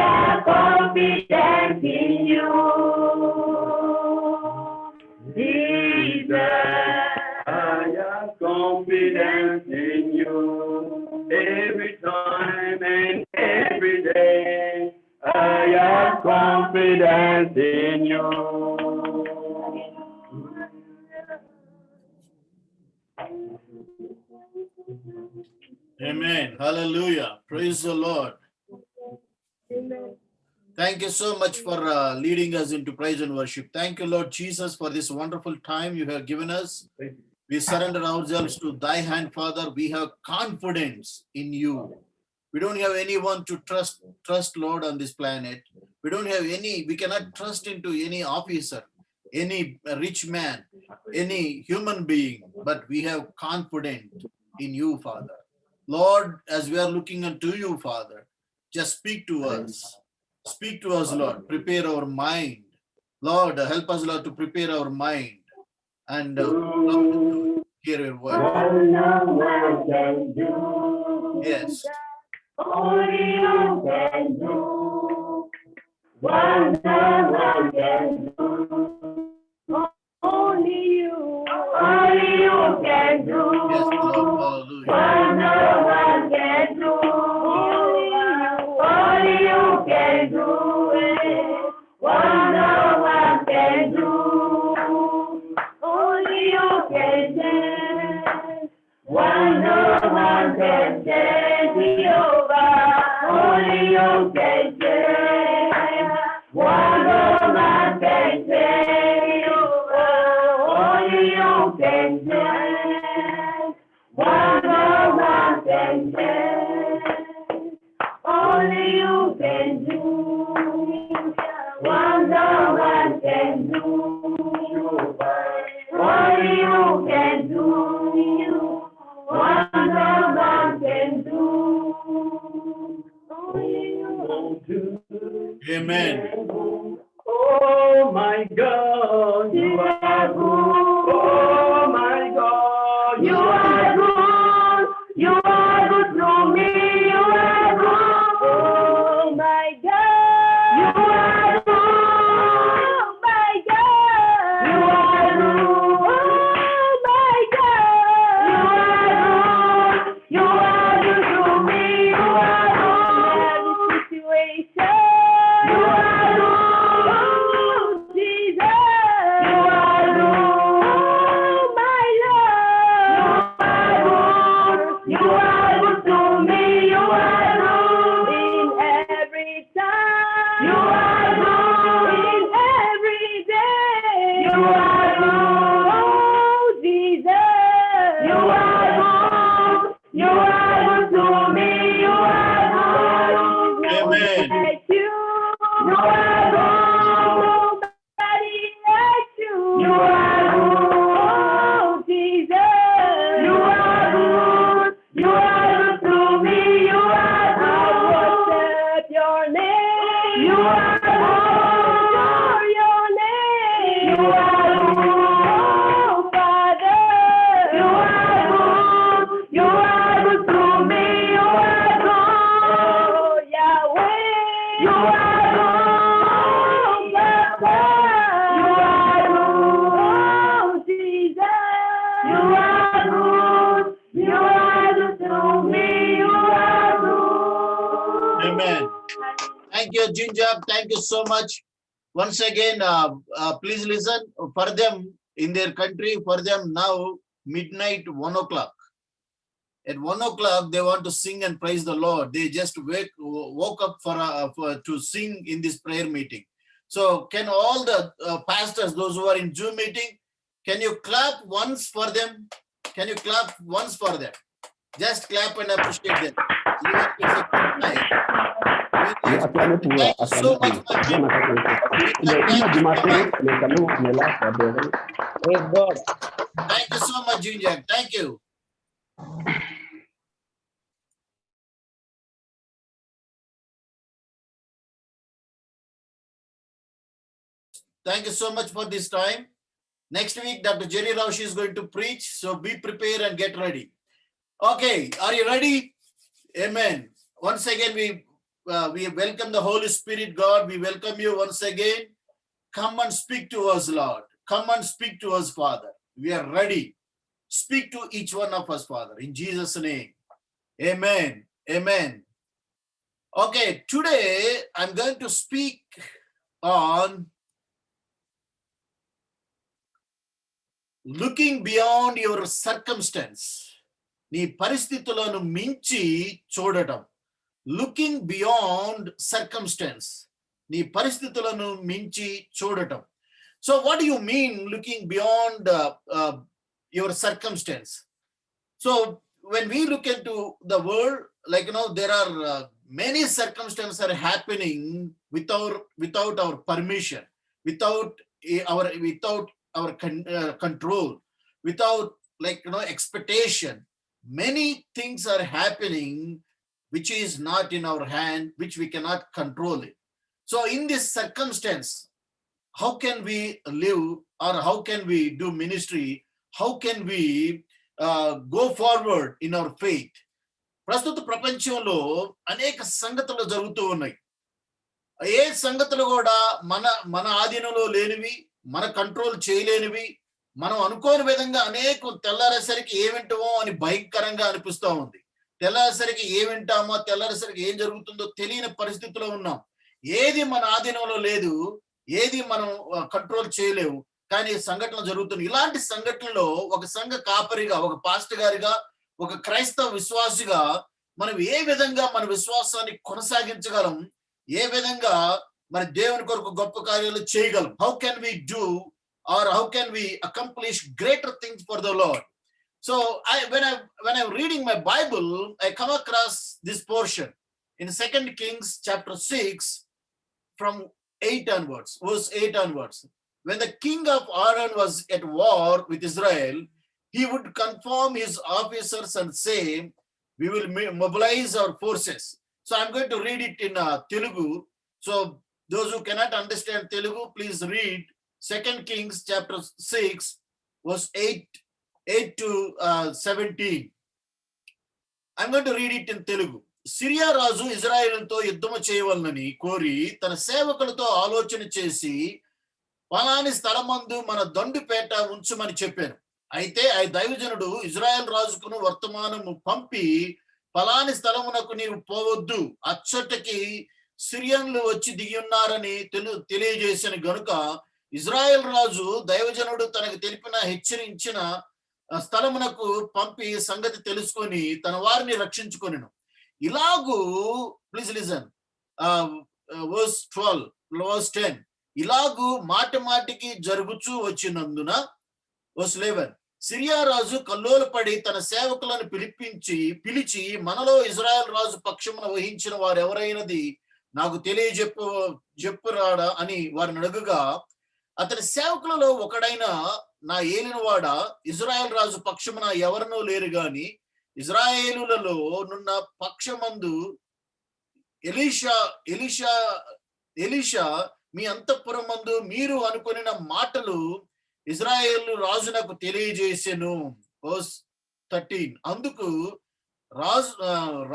have confidence in you. Jesus, I have confidence in you. Every time and every day, I have confidence in you. Amen. Hallelujah. Praise the Lord. Thank you so much for leading us into praise and worship. Thank you, Lord Jesus, for this wonderful time you have given us. We surrender ourselves to thy hand, Father. We have confidence in you. We don't have anyone to trust, Lord, on this planet. We cannot trust into any officer, any rich man, any human being, but we have confidence in you, Father. Lord, as we are looking unto you, Father, just speak to us. Speak to us, Lord. Prepare our mind. Lord, help us, Lord, to prepare our mind and hear your word. What no one can do. Yes. Only you can do. What no one can do. Only you can do. Yes, Lord. Hallelujah. What no one can do. Only you can do it. What no one can do. Only you can dance. What no one can dance. Jehovah. Only you can dance. What no one can dance. Only you can dance. What no one can dance. Only you can do. What no one can do. Only you can do. What no one can do. Only you can do. Amen. Oh my God, you are good. Oh my God, You are good. You are good to me. You are good. Oh my God. You are good. Oh my God. You are good. Oh my God. You are good. You are good to me. You are good. In every situation. You are good. Oh Jesus. You are good. Oh my Lord. You are good to me. You are good. In every time. You are good. In every day. You are good. Oh Jesus. You are good. You are good to me. You are good. Amen. Like you. You are good. Nobody like you. You are good. Oh Jesus. You are good. You are good to me. You are good. I worship your name. You are good. Your name. You are good. Oh Father. You are good. You are good to me. You are good. Oh Yahweh. You are good. Oh Papa. You are good. Oh Jesus. You are good. You are good to me. You are good. Amen. Thank you, Ginger. Thank you so much. Once again, please listen. For them, in their country, for them now, midnight, 1 o'clock. At 1 o'clock, they want to sing and praise the Lord. They just woke up to sing in this prayer meeting. So can all the pastors, those who are in Zoom meeting, can you clap once for them? Can you clap once for them? Just clap and appreciate them. Even if it's a good night. Thank you so much, my friend. Praise God. Thank you so much, Ginger. Thank you. Thank you so much for this time. Next week, Dr. Jerry Raushi is going to preach. So be prepared and get ready. Okay, are you ready? Amen. Once again, we welcome the Holy Spirit, God. We welcome you once again. Come and speak to us, Lord. Come and speak to us, Father. We are ready. Speak to each one of us, Father. In Jesus' name. Amen. Amen. Okay, today I'm going to speak on looking beyond your circumstance. నీ పరిస్థితులను మించి చూడటం. Looking beyond circumstance. నీ పరిస్థితులను మించి చూడటం. So what do you mean looking beyond your circumstance? So when we look into the world, like there are many circumstances are happening without our permission, without our control, without expectation. Many things are happening which is not in our hand, which we cannot control it. So in this circumstance, how can we live, or how can we do ministry? How can we go forward in our faith. ప్రస్తుత ప్రపంచంలో అనేక సంగతులు జరుగుతూ ఉన్నాయి. ఏ సంగతులు కూడా మన ఆధీనంలో లేనివి, మన కంట్రోల్ చేయలేనివి, మనం అనుకోని విధంగా అనేక తెల్లారేసరికి ఏమింటామో అని భయంకరంగా అనిపిస్తూ ఉంది. తెల్లారేసరికి ఏమింటామో, తెల్లారేసరికి ఏం జరుగుతుందో తెలియని పరిస్థితిలో ఉన్నాం. ఏది మన ఆధీనంలో లేదు, ఏది మనం కంట్రోల్ చేయలేము, కానీ సంఘటనలు జరుగుతున్నాయి. ఇలాంటి సంఘటనలో ఒక సంఘ కాపరిగా, ఒక పాస్టర్ గారిగా, ఒక క్రైస్తవ విశ్వాసిగా మనం ఏ విధంగా మన విశ్వాసాన్ని కొనసాగించగలం, ఏ విధంగా మన దేవుని కొరకు గొప్ప కార్యాలు చేయగలం? How can we do or how can we accomplish greater things for the Lord? So when I'm reading my Bible, I come across this portion in 2 Kings chapter 6 from 8 onwards, verse 8 onwards. When the king of Aram was at war with Israel, he would confirm his officers and say, we will mobilize our forces. So I'm going to read it in Telugu. So those who cannot understand Telugu, please read 2 Kings chapter 6 verse 8 to 17. I'm going to read it in Telugu. Syria రాజు ఇజ్రాయేలుతో యుద్ధము చేయవలనని కోరి తన సేవకులతో ఆలోచన చేసి పలాని స్థలమందు మన దండుపేట ఉంచమని చెప్పాను. అయితే ఆ దైవజనుడు ఇజ్రాయెల్ రాజుకును వర్తమానము పంపి, పలాని స్థలమునకు నీవు పోవద్దు, అచ్చటకి సిరియన్లు వచ్చి దిగి ఉన్నారని తెలియజేసిన గనుక ఇజ్రాయెల్ రాజు దైవజనుడు తనకు హెచ్చరించిన స్థలమునకు పంపి సంగతి తెలుసుకొని తన వారిని రక్షించుకొనెను. ఇలాగూ ప్లీజ్ లిజన్ verse 12 verse 10, ఇలాగూ మాటికి జరుగుచూ వచ్చినందున verse 11, సిరియా రాజు కల్లోలపడి తన సేవకులను పిలిచి మనలో ఇజ్రాయెల్ రాజు పక్షమున వహించిన వారు ఎవరైనది నాకు చెప్పురాడా అని వారిని అడుగగా, అతని సేవకులలో ఒకడైన నా ఏలినవాడ, ఇజ్రాయెల్ రాజు పక్షమున ఎవరినో లేరు గాని ఇజ్రాయేలులలో నున్న పక్షమందు ఎలీషా మీ అంతఃపురమందు మీరు అనుకొనిన మాటలు ఇజ్రాయేలు రాజునకు తెలియజేసెను. verse 13, అందుకు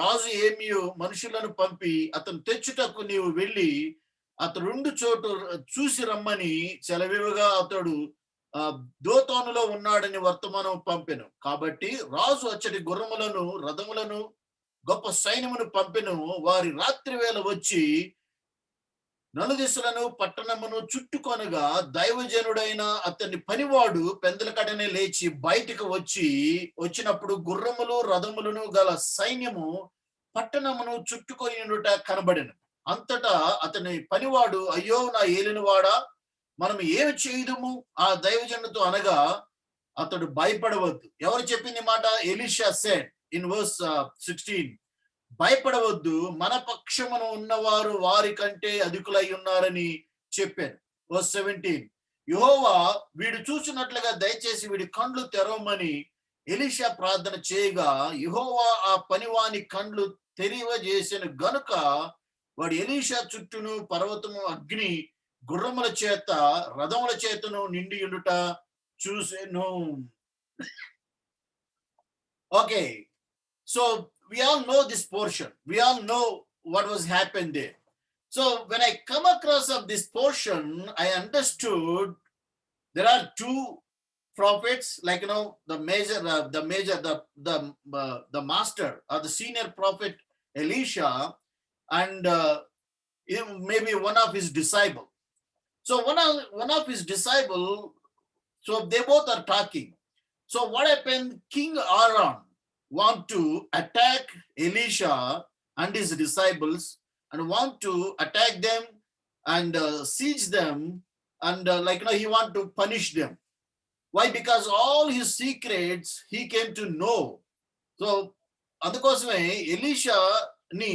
రాజు ఏమియో మనుషులను పంపి అతను తెచ్చుటకు నీవు వెళ్ళి అతడు చోటు చూసి రమ్మని సెలవివగా అతడు దోతానులో ఉన్నాడని వర్తమానం పంపెను. కాబట్టి రాజు అచ్చటి గుర్రములను రథములను గొప్ప సైన్యమును పంపెను. వారి రాత్రి వేళ వచ్చి నలుదిశలను పట్టణమును చుట్టుకొనగా దైవజనుడైన అతని పనివాడు పెందలకడనే లేచి బయటికి వచ్చినప్పుడు గుర్రములు రథములను గల సైన్యము పట్టణమును చుట్టుకొని కనబడెను. అంతటా అతని పనివాడు, అయ్యో నా ఏలినవాడా, మనం ఏమి చేయుదుము ఆ దైవజనుడితో అనగా, అతడు భయపడవద్దు. ఎవరు చెప్పింది మాట? ఎలీషా సెడ్ ఇన్ verse 16, భయపడవద్దు, మన పక్షమున ఉన్నవారు వారి కంటే అధికులై ఉన్నారని చెప్పాను. verse 17, యెహోవా వీడు చూసినట్లుగా దయచేసి వీడి కండ్లు తెరవమని ఎలీషా ప్రార్థన చేయగా, యెహోవా ఆ పనివాని కండ్లు తెరివజేసిన గనుక వాడు ఎలీషా చుట్టూను పర్వతము అగ్ని గుర్రముల చేత రథముల చేతను నిండి ఉండుట చూసెను. Okay, so we all know this portion. We all know what was happened there. So when I come across of this portion, I understood there are two prophets, like the master or the senior prophet Elisha, and maybe one of his disciple. So one of his disciple, so they both are talking. So what happened? King Aram want to attack Elisha and his disciples and want to attack them and siege them, and he want to punish them. Why? Because all his secrets he came to know. So అందుకోసమే Elisha ని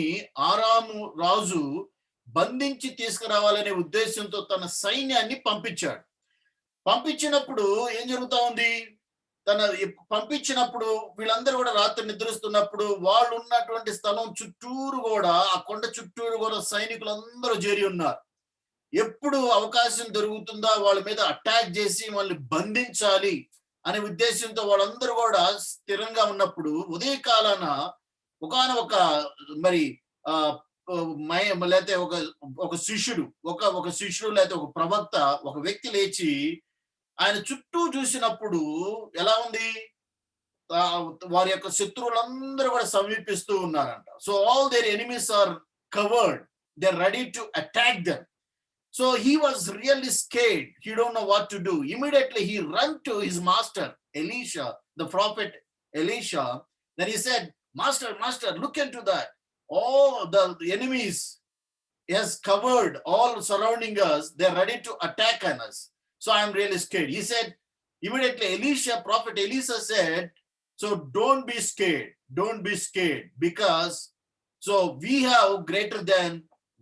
ఆరాము రాజు బంధించి తీసుకురావాలనే ఉద్దేశంతో తన సైన్యాన్ని పంపించినప్పుడు ఏం జరుగుతా ఉంది? పంపించినప్పుడు వీళ్ళందరూ కూడా రాత్రి నిద్రిస్తున్నప్పుడు వాళ్ళు ఉన్నటువంటి స్థలం చుట్టూరు కూడా, ఆ కొండ చుట్టూరు కూడా సైనికులందరూ చేరి ఉన్నారు. ఎప్పుడు అవకాశం దొరుకుతుందా వాళ్ళ మీద అటాక్ చేసి వాళ్ళని బంధించాలి అనే ఉద్దేశంతో వాళ్ళందరూ కూడా స్థిరంగా ఉన్నప్పుడు ఉదయకాలాన ఒకానొక మరి ఆ లేకపోతే ఒక శిష్యుడు ఒక శిష్యుడు లేకపోతే ఒక ప్రవక్త ఒక వ్యక్తి లేచి ఆయన చుట్టూ చూసినప్పుడు ఎలా ఉంది, వారి యొక్క శత్రువులందరూ కూడా సమీపిస్తూ ఉన్నారంట. So all their enemies are covered, they are ready to attack them. So he was really scared. He don't know what to do. Immediately he ran to his master, Elisha, the prophet Elisha. Then he said, Master, look into that. All the enemies has covered all surrounding us. They're ready to attack on us. So I'm really scared. He said, immediately prophet Elisha said, so don't be scared, because so we have greater than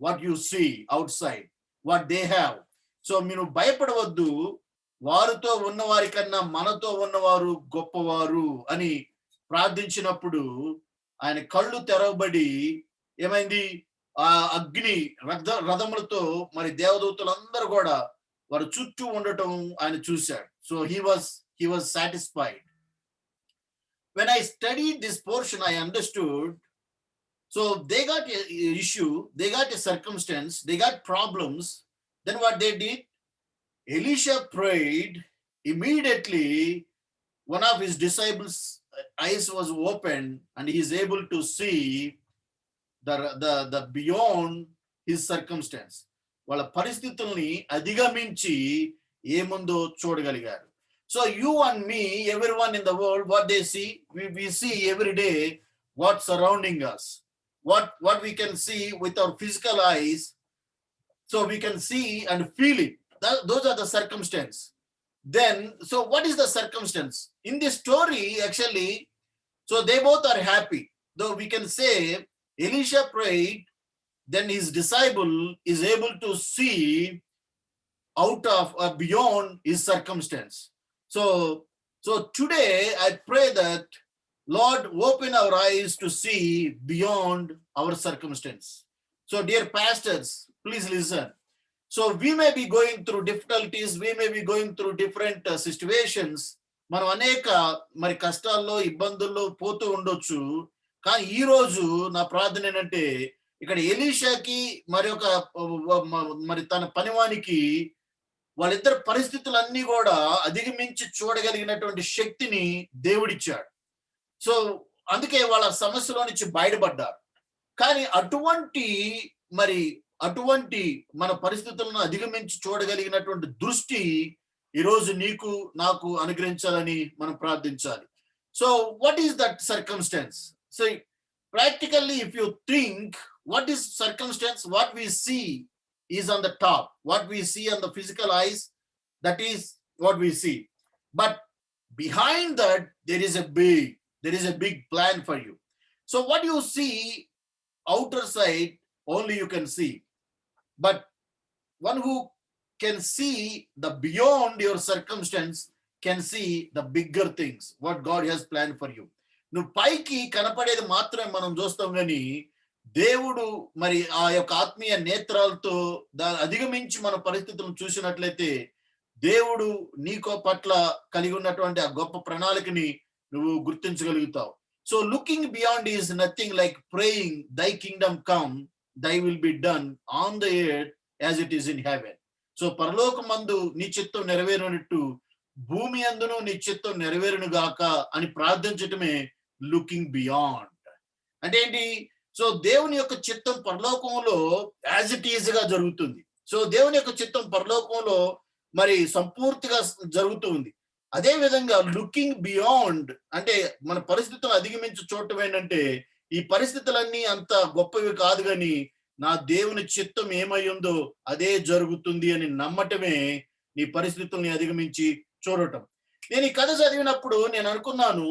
what you see outside. What they have. So మీరు భయపడవద్దు, వారితో ఉన్నవారి కన్నా మనతో ఉన్నవారు గొప్పవారు అని ప్రార్థించినప్పుడు ఆయన కళ్ళు తెరవబడి ఏమైంది, ఆ అగ్ని రథములతో మరి దేవదూతలందరూ కూడా వారి చుట్టూ ఉండటం ఆయన చూశాడు. So he was satisfied. When I studied this portion, I understood. So they got an issue, they got a circumstance, they got problems. Then what they did? Elisha prayed. Immediately, one of his disciples' eyes was opened, and he is able to see the beyond his circumstance. వాళ్ళ పరిస్థితుల్ని అధిగమించి ఏముందో చూడగలిగారు. So you and me, everyone in the world, what they see, we see every day what's surrounding us. What we can see with our physical eyes, so we can see and feel it. Those are the circumstance. Then, so what is the circumstance? In this story, actually, so they both are happy. Though we can say Elisha prayed, then his disciple is able to see out of beyond his circumstance. So today I pray that Lord, open our eyes to see beyond our circumstance. So dear pastors, please listen. So we may be going through difficulties, we may be going through different situations. మనం అనేక మరి కష్టాల్లో ఇబ్బందుల్లో పోతూ ఉండొచ్చు. కానీ ఈ రోజు నా ప్రార్థన ఏంటంటే, ఇక్కడ ఎలీషాకి మరి తన పనివానికి వాళ్ళిద్దరు పరిస్థితులన్నీ కూడా అధిగమించి చూడగలిగినటువంటి శక్తిని దేవుడిచ్చాడు. సో అందుకే వాళ్ళ సమస్యలో నుంచి బయటపడ్డారు. కానీ అటువంటి మన పరిస్థితులను అధిగమించి చూడగలిగినటువంటి దృష్టి ఈరోజు నీకు నాకు అనుగ్రహించాలని మనం ప్రార్థించాలి. So what is that circumstance? So practically if you think what is circumstance, what we see is on the top, what we see on the physical eyes, that is what we see. But behind that there is a big plan for you. So what you see outer side only you can see, but one who can see the beyond your circumstance can see the bigger things what God has planned for you. నువ్వు పైకి కనపడేది మాత్రమే మనం చూస్తాం, కానీ దేవుడు మరి ఆ యొక్క ఆత్మీయ నేత్రాలతో దాన్ని అధిగమించి మన పరిస్థితులను చూసినట్లయితే దేవుడు నీకో పట్ల కలిగి ఉన్నటువంటి ఆ గొప్ప ప్రణాళికని నువ్వు గుర్తించగలుగుతావు. So looking beyond is nothing like praying thy kingdom come thy will be done on the earth as it is in heaven. So పరలోకమందు నీ చిత్తం నెరవేరినట్టు భూమి అందును నీ చిత్తం నెరవేరును గాక అని ప్రార్థించటమే లుకింగ్ బియాండ్. అంటే ఏంటి? సో దేవుని యొక్క చిత్తం పరలోకంలో యాజ్ ఇట్ ఈజ్ గా జరుగుతుంది. సో దేవుని యొక్క చిత్తం పరలోకంలో మరి సంపూర్తిగా జరుగుతూ ఉంది. అదే విధంగా లుకింగ్ బియాండ్ అంటే మన పరిస్థితులను అధిగమించి చూడటం ఏంటంటే, ఈ పరిస్థితులన్నీ అంత గొప్పవి కాదు, కానీ నా దేవుని చిత్తం ఏమై ఉందో అదే జరుగుతుంది అని నమ్మటమే నీ పరిస్థితుల్ని అధిగమించి చూడటం. నేను ఈ కథ చదివినప్పుడు నేను అనుకున్నాను,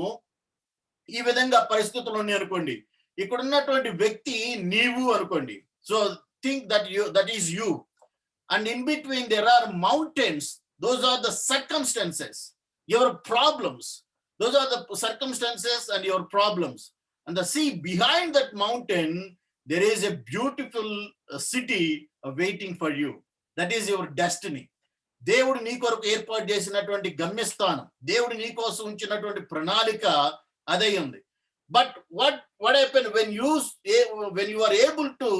ఈ విధంగా పరిస్థితులు ఉన్నాయి అనుకోండి, ఇక్కడ ఉన్నటువంటి వ్యక్తి నీవు అనుకోండి. So think that is you, and in between there are mountains. Those are the circumstances, your problems. Those are the circumstances and your problems. And the sea behind that mountain, there is a beautiful city waiting for you. That is your destiny. దేవుడు నీ కొరకు ఏర్పాటు చేసినటువంటి గమ్యస్థానం, దేవుడు నీ కోసం ఉంచినటువంటి ప్రణాళిక అదే ఉంది. But what happened when you are able to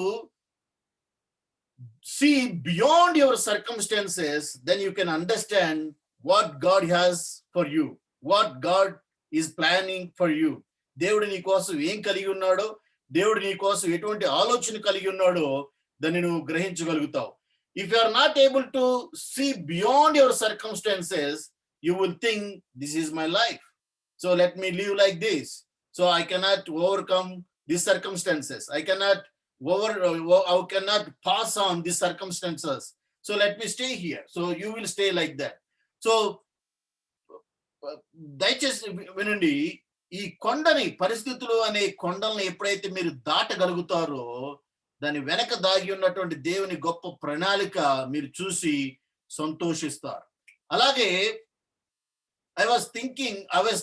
see beyond your circumstances, then you can understand what God has for you, what God is planning for you. దేవుడు నీ కోసం ఏం కలిగి ఉన్నాడో, దేవుడు నీ కోసం ఎటువంటి ఆలోచన కలిగి ఉన్నాడో దాన్ని నువ్వు గ్రహించగలుగుతావు. If you are not able to see beyond your circumstances, you will think this is my life, so let me live like this. So I cannot overcome these circumstances. I cannot pass on these circumstances. So let me stay here. So you will stay like that. So దయచేసి వినండి, ఈ కొండని, పరిస్థితులు అనే కొండల్ని ఎప్పుడైతే మీరు దాటగలుగుతారో దాని వెనక దాగి ఉన్నటువంటి దేవుని గొప్ప ప్రణాళిక మీరు చూసి సంతోషిస్తారు. అలాగే I was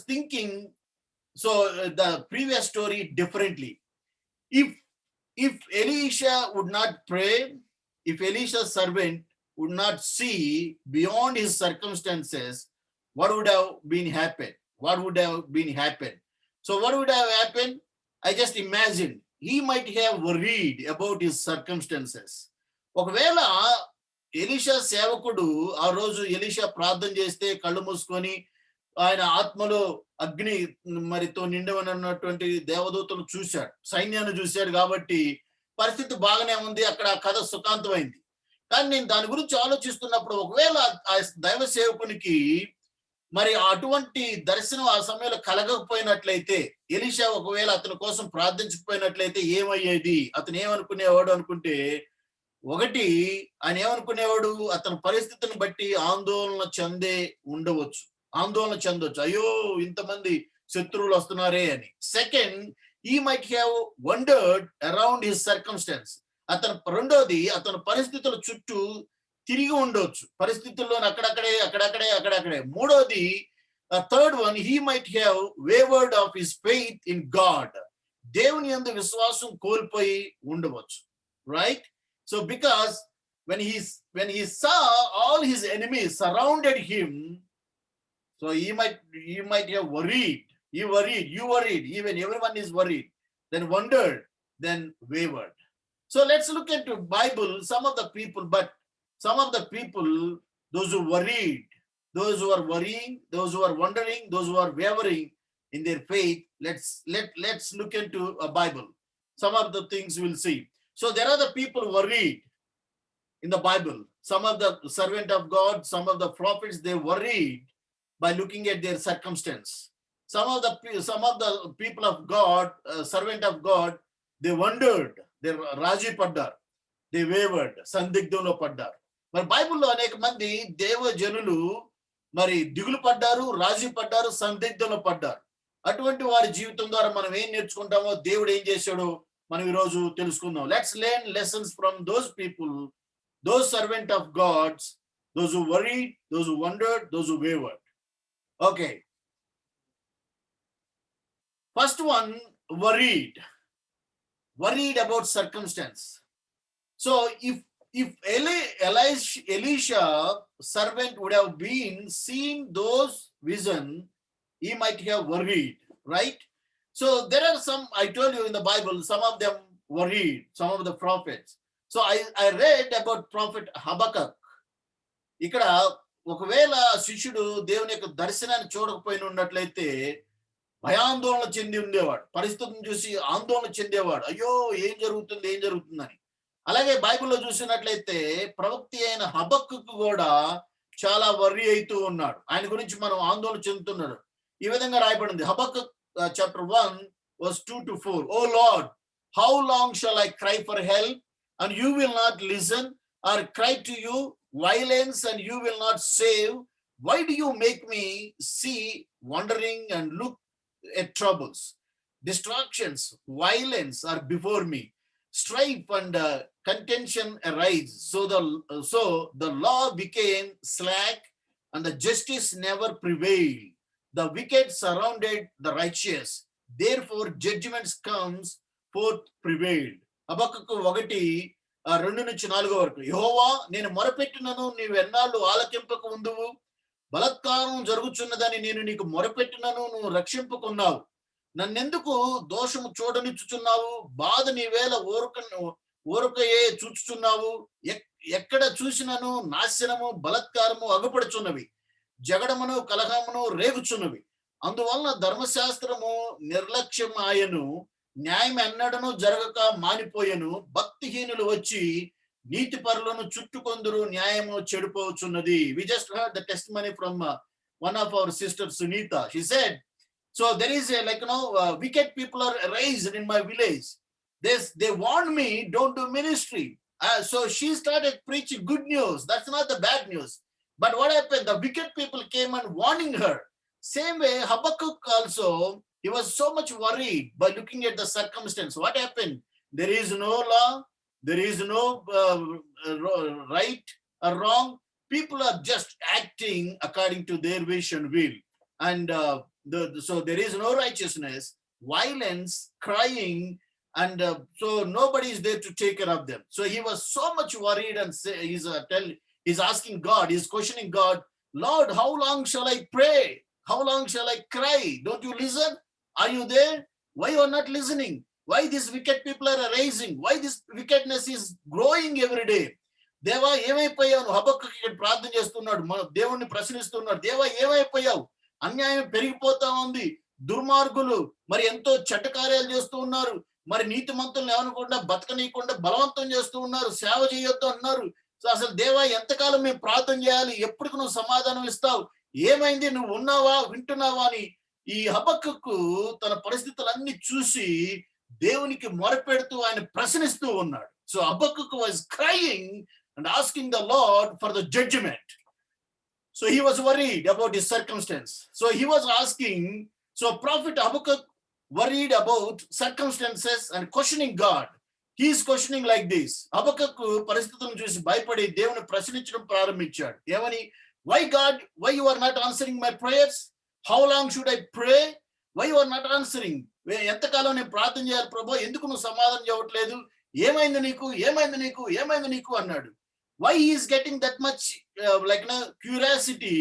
thinking so the previous story differently. If Elisha would not pray, if Elisha's servant would not see beyond his circumstances, what would have been happened? So what would have happened? I just imagined he might have worried about his circumstances. ఒకవేళ Elisha సేవకుడు ఆ రోజు Elisha ప్రార్థన చేస్తే కళ్ళు మూసుకొని ఆయన ఆత్మలో అగ్ని మరితో నిండవనన్నటువంటి దేవదూతలు చూశాడు, సైన్యాన్ని చూశాడు, కాబట్టి పరిస్థితి బాగానే ఉంది, అక్కడ ఆ కథ సుఖాంతమైంది. కానీ నేను దాని గురించి ఆలోచిస్తున్నప్పుడు ఒకవేళ ఆ దైవ సేవకునికి మరి అటువంటి దర్శనం ఆ సమయంలో కలగకపోయినట్లయితే, ఎలీషా ఒకవేళ అతని కోసం ప్రార్థించకపోయినట్లయితే ఏమయ్యేది? అతను ఏమనుకునేవాడు అనుకుంటే, ఒకటి ఆయన ఏమనుకునేవాడు, అతని పరిస్థితిని బట్టి ఆందోళన చెందొచ్చు, అయ్యో ఇంతమంది శత్రువులు వస్తున్నారే అని. Second, he might have wondered around his circumstance. రెండోది అతని పరిస్థితుల చుట్టూ తిరిగి ఉండొచ్చు, పరిస్థితుల్లో అక్కడక్కడే. మూడోది, third one, he might have wavered of his faith in God. దేవుని యందు విశ్వాసం కోల్పోయి ఉండవచ్చు, right? So because when he saw all his enemies surrounded him, so he might have worried. You worried, even everyone is worried, then wondered, then wavered. So let's look into Bible, some of the people, those who worried, those who are worrying, those who are wondering, those who are wavering in their faith. Let's look into a Bible. Some of the things we'll see. So there are the people worried in the Bible. Some of the servant of God, some of the prophets, they worried by looking at their circumstance. Some of the people of God, servant of God, they wondered, they రాజీ పడ్డారు, they wavered, సందిగ్ధంలో పడ్డారు. మరి బైబిల్లో అనేక మంది దేవజనులు మరి దిగులు పడ్డారు, రాజీ పడ్డారు, సందిగ్ధంలో పడ్డారు. అటువంటి వారి జీవితం ద్వారా మనం ఏం నేర్చుకుంటామో, దేవుడు ఏం చేశాడో మనం ఈరోజు తెలుసుకుందాం. Let's learn lessons from those people, those servant of gods, those who worried, those who wandered, those who wavered. Okay. First one, worried about circumstance. So if Elisha servant would have been seeing those vision, he might have worried, right? So there are some, I told you in the Bible, some of them worried, some of the prophets. So I read about prophet Habakkuk. ఇక్కడ ఒకవేళ శిష్యుడు దేవుని యొక్క దర్శనాన్ని చూడకపోయిన ఉన్నట్లయితే భయాందోళన చెంది ఉండేవాడు, పరిస్థితిని చూసి ఆందోళన చెందేవాడు, అయ్యో ఏం జరుగుతుందని. అలాగే బైబిల్లో చూసినట్లయితే ప్రవక్త అయిన హబక్కుకు కూడా చాలా వర్రీ అవుతూ ఉన్నాడు, ఆయన గురించి మనం ఆందోళన చెందుతున్నాడు. ఈ విధంగా రాయబడింది, హబక్కuk chapter 1 verse 2-4. Oh Lord, how long shall I cry for help and you will not listen, or cry to you violence and you will not save? Why do you make me see wandering and look at troubles? Distractions, violence are before me. Strife and contention arise. So the law became slack and the justice never prevailed. The wicked surrounded the righteous. Therefore judgments comes forth prevailed. Habakkuk 1 2-4 వరకు. యెహోవా నేను మొరపెట్టినను నీవెన్నాళ్ళు ఆలకింపక ఉందువు, బలాత్కారం జరుగుచున్నదని నేను నీకు మొరపెట్టినను నువ్వు రక్షింపుకున్నావు. నన్నెందుకు దోషము చూడనిచ్చుచున్నావు? బాధ నీవేళ ఊరకయే చూచుచున్నావు. ఎక్కడ చూసినను నాశనము బలాత్కారము అగుపడుచున్నవి, జగడమును కలహమును రేగుచున్నవి. అందువలన ధర్మశాస్త్రము నిర్లక్ష్యం ఆయను, న్యాయం ఎన్నడను జరగక మానిపోయెను. భక్తిహీనులు వచ్చి నీతిపరులను చుట్టుకొందురు, న్యాయము చెడిపోవచ్చున్నది. We just heard the testimony from one of our sisters, Sunita. She said, so there is a wicked people are raised in my village. They warned me, don't do ministry. So she started preaching good news. That's not the bad news. But what happened? The wicked people came and warning her. Same way, Habakkuk also, he was so much worried by looking at the circumstance. What happened? There is no law. There is no right or wrong. People are just acting according to their wish and will. And so there is no righteousness, violence, crying, and so nobody is there to take care of them. So he was so much worried, and he's asking God, he's questioning God, Lord, how long shall I pray? How long shall I cry? Don't you listen? Are you there? Why you are not listening? Why these wicked people are arising? Why this wickedness is growing every day? దేవా ఏమైపోయావు? హబక్కూకు ఇక్కడ ప్రార్థన చేస్తున్నాడు, మన దేవుణ్ణి ప్రశ్నిస్తున్నాడు. దేవా ఏమైపోయావు? అన్యాయం పెరిగిపోతా ఉంది, దుర్మార్గులు మరి ఎంతో చెడ్డ కార్యాలు చేస్తూ ఉన్నారు, మరి నీతిమంతులను ఏమనకుండా బతకనీయకుండా బలవంతం చేస్తూ ఉన్నారు, సేవ చేయొద్దు అన్నారు. సో అసలు దేవా ఎంతకాలం మేము ప్రార్థన చేయాలి? ఎప్పటికి నువ్వు సమాధానం ఇస్తావు? ఏమైంది? నువ్వు ఉన్నావా, వింటున్నావా అని ఈ హబక్కూకు తన పరిస్థితులన్నీ చూసి దేవునికి మొరపెడుతూ ఆయన ప్రశ్నిస్తూ ఉన్నాడు. So Habakkuk was crying and asking the Lord for the judgment. So he was worried about his circumstance. So he was asking, so prophet Habakkuk worried about circumstances and questioning God. He is questioning like this. హబక్కూకు పరిస్థితులను చూసి భయపడి దేవుని ప్రశ్నించడం ప్రారంభించాడు. ఏమని? Why God, why you are not answering my prayers? How long should I pray? Why you are not answering? ఎంతకాలం నేను ప్రార్థన చేయాలి ప్రభు, ఎందుకు నువ్వు సమాధానం చేయట్లేదు? ఏమైంది నీకు? ఏమైంది నీకు? ఏమైంది నీకు అన్నాడు. Why he is getting that much curiosity?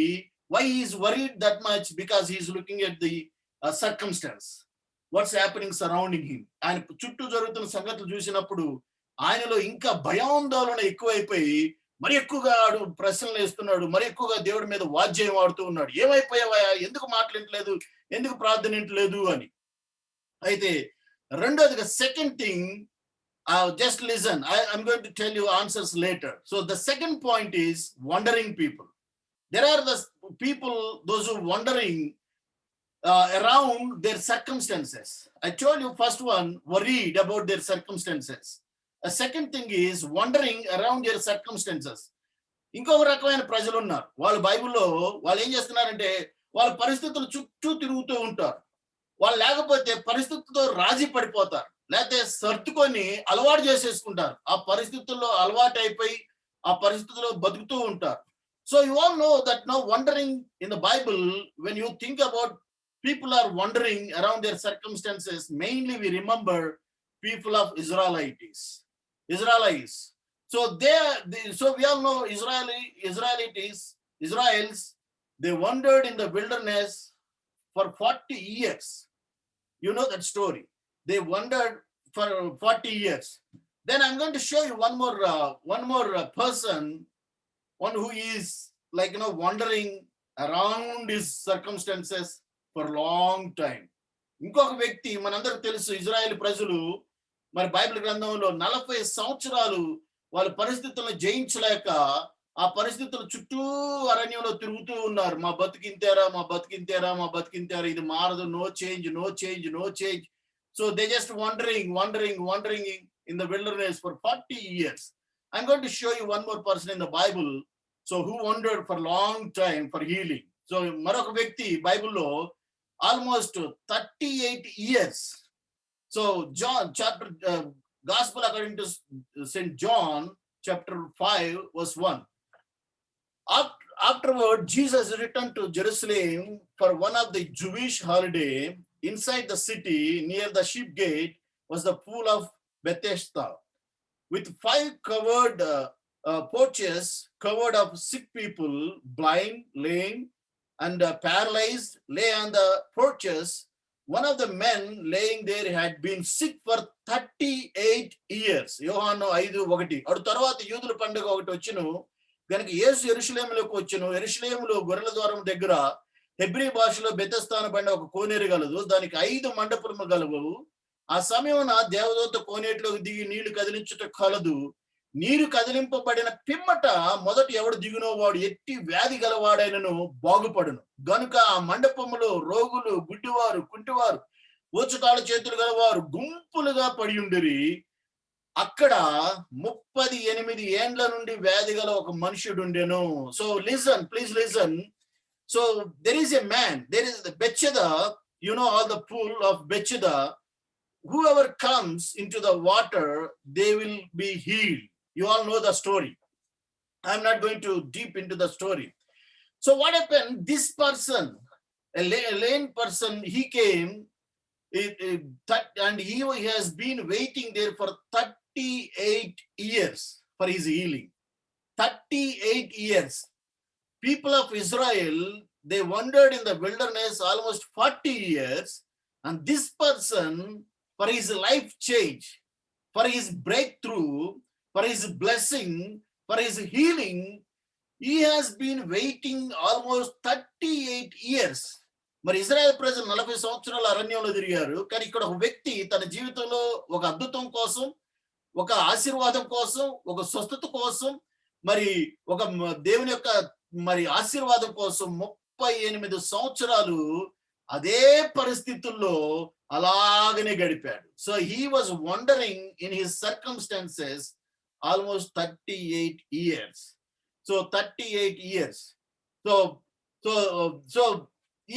Why he is worried that much? Because he is looking at the circumstance, what's happening surrounding him. ఆయన చుట్టూ జరుగుతున్న సంగతులు చూసినప్పుడు ఆయనలో ఇంకా భయాందోళన ఎక్కువైపోయి మరి ఎక్కువగా ప్రశ్నలు వేస్తున్నాడు, మరి ఎక్కువగా దేవుడి మీద వాద్యం ఆడుతూ ఉన్నాడు. ఏమైపోయావా? ఎందుకు మాట్లాడట్లేదు? ఎందుకు ప్రార్థనించలేదు అని. అయితే రెండోదిగా second thing, just listen, I'm going to tell you answers later. So the second point is wandering people. There are the people, those who wandering around their circumstances. I told you first one, worried about their circumstances. A second thing is wandering around their circumstances. ఇంకొక రకమైన ప్రజలు ఉన్నారు. వాళ్ళు బైబిల్లో వాళ్ళు ఏం చేస్తున్నారంటే వాళ్ళ పరిస్థితులు చుట్టూ తిరుగుతూ ఉంటారు. వాళ్ళు లేకపోతే పరిస్థితులతో రాజీ పడిపోతారు, లేకపోతే సర్దుకొని అలవాటు చేసేసుకుంటారు. ఆ పరిస్థితుల్లో అలవాటు అయిపోయి ఆ పరిస్థితుల్లో బతుకుతూ ఉంటారు. So you all know that now wandering in the Bible, when you think about people are wandering around their circumstances, mainly we remember people of Israelites. So so we all know Israels, they wandered in the wilderness for 40 years. You know that story. They wandered for 40 years. Then I'm going to show you one more person, one who is wandering around his circumstances for long time. ఇంకొక వ్యక్తి మనందరికి తెలుసు, Israel ప్రజలు మరి Bible గ్రంథంలో 40 సంవత్సరాలు వాళ్ళ పరిస్థితులను జయించలేక ఆ పరిస్థితుల చుట్టూ అరణ్యంలో తిరుగుతూ ఉన్నారు. మా బతికింతారా, మా బతికింతారా, మా బతికింతారా, ఇది మారదు, no change, no change, no change. So they just wandering in the wilderness for 40 years. I'm going to show you one more person in the Bible, so who wandered for long time for healing. So మరొక వ్యక్తి బైబిల్లో almost 38 years. So John chapter Gospel according to St. John chapter 5 verse 1. Afterward, Jesus returned to Jerusalem for one of the Jewish holiday. Inside the city, near the sheep gate, was the pool of Bethesda, with 5 covered porches covered of sick people, blind, lame, and paralyzed, lay on the porches. One of the men laying there had been sick for 38 years. యోహాను 5:1. అటు తర్వాత యూదుల పండుగ ఒకటి వచ్చును గనుక యేసు యెరూషలేములోకి వచ్చును. యెరూషలేములో గొర్రెల ద్వారం దగ్గర హెబ్రీ భాషలో బెతెస్దా అనబడిన ఒక కోనేరు గలదు. దానికి 5 మండపములు గలవు. ఆ సమయమున దేవదూత కోనేటిలోకి దిగి నీళ్లు కదిలించుట కలదు. నీరు కదిలింపబడిన పిమ్మట మొదట ఎవడు దిగునో వాడు ఎట్టి వ్యాధి గలవాడైనను బాగుపడును. గనుక ఆ మండపములో రోగులు, గుడ్డివారు, కుంటివారు, ఊచకాళ్ళ చేతులు గలవారు గుంపులుగా పడి ఉండిరి. అక్కడ 38 ఏండ్ల నుండి వ్యాధి గల ఒక మనుషుడు ఉండెను. So listen, please listen. So there is a man, there is the Bethesda, you know, all the pool of Bethesda. Whoever comes into the water, they will be healed. You all know the story. I'm not going to deep into the story. So what happened? This person, a lame person, he came and he has been waiting there for 38 years for his healing. 38 years. People of Israel, they wandered in the wilderness almost 40 years, and this person, for his life change, for his breakthrough, for his blessing, for his healing, he has been waiting almost 38 years. మరి Israel ప్రజలు 40 సంవత్సరాలు అరణ్యంలో తిరిగారు. కానీ ఇక్కడ ఒక వ్యక్తి తన జీవితంలో ఒక అద్భుతం కోసం, ఒక ఆశీర్వాదం కోసం, ఒక స్వస్థత కోసం, మరి ఒక దేవుని యొక్క మరి ఆశీర్వాదం కోసం 38 సంవత్సరాలు అదే పరిస్థితుల్లో అలాగనే గడిపాడు. So he was wondering in his circumstances almost 38 years. So 38 years. So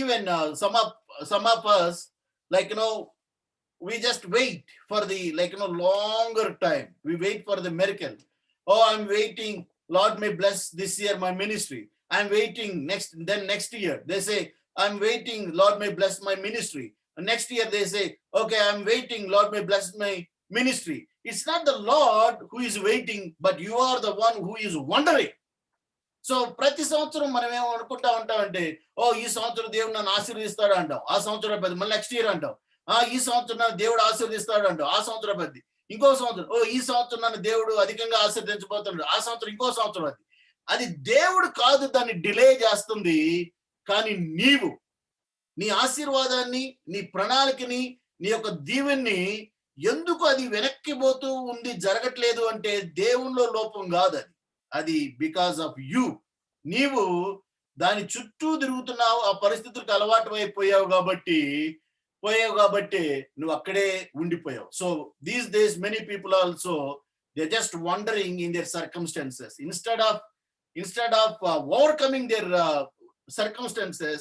even some of us, like, you know, we just wait for the, like, you know, longer time. We wait for the miracle. Oh, I'm waiting, Lord may bless this year my ministry. I'm waiting next year they say, I'm waiting, Lord may bless my ministry. And next year they say, okay, I'm waiting, Lord may bless my ministry. It's not the Lord who is waiting, but you are the one who is wondering. So ప్రతి సంవత్సరం మనం ఏమో అనుకుంటా ఉంటామంటే, ఓ ఈ సంవత్సరం దేవుడు నన్ను ఆశీర్వదిస్తాడు అంటాం, ఆ సంవత్సరం పెద్ద, మళ్ళీ నెక్స్ట్ ఇయర్ అంటాం, ఈ సంవత్సరం నన్ను దేవుడు ఆశీర్వదిస్తాడు అంటాం, ఆ సంవత్సరం పెద్ద, ఇంకో సంవత్సరం, ఓ ఈ సంవత్సరం నన్ను దేవుడు అధికంగా ఆశీర్వదించబోతున్నాడు, ఆ సంవత్సరం ఇంకో సంవత్సరం. అది దేవుడు కాదు దాన్ని డిలే చేస్తుంది. కానీ నీవు నీ ఆశీర్వాదాన్ని, నీ ప్రణాళికని, నీ యొక్క దీవెన్ని ఎందుకు అది వెనక్కిపోతూ ఉంది, జరగట్లేదు అంటే దేవునిలో లోపం కాదు, అది బికాస్ ఆఫ్ యూ. నీవు దాని చుట్టూ తిరుగుతున్నావు, ఆ పరిస్థితులకు అలవాటు అయిపోయావు కాబట్టి నువ్వు అక్కడే ఉండిపోయావు. So these days many people also they just wandering in their circumstances instead of overcoming their circumstances,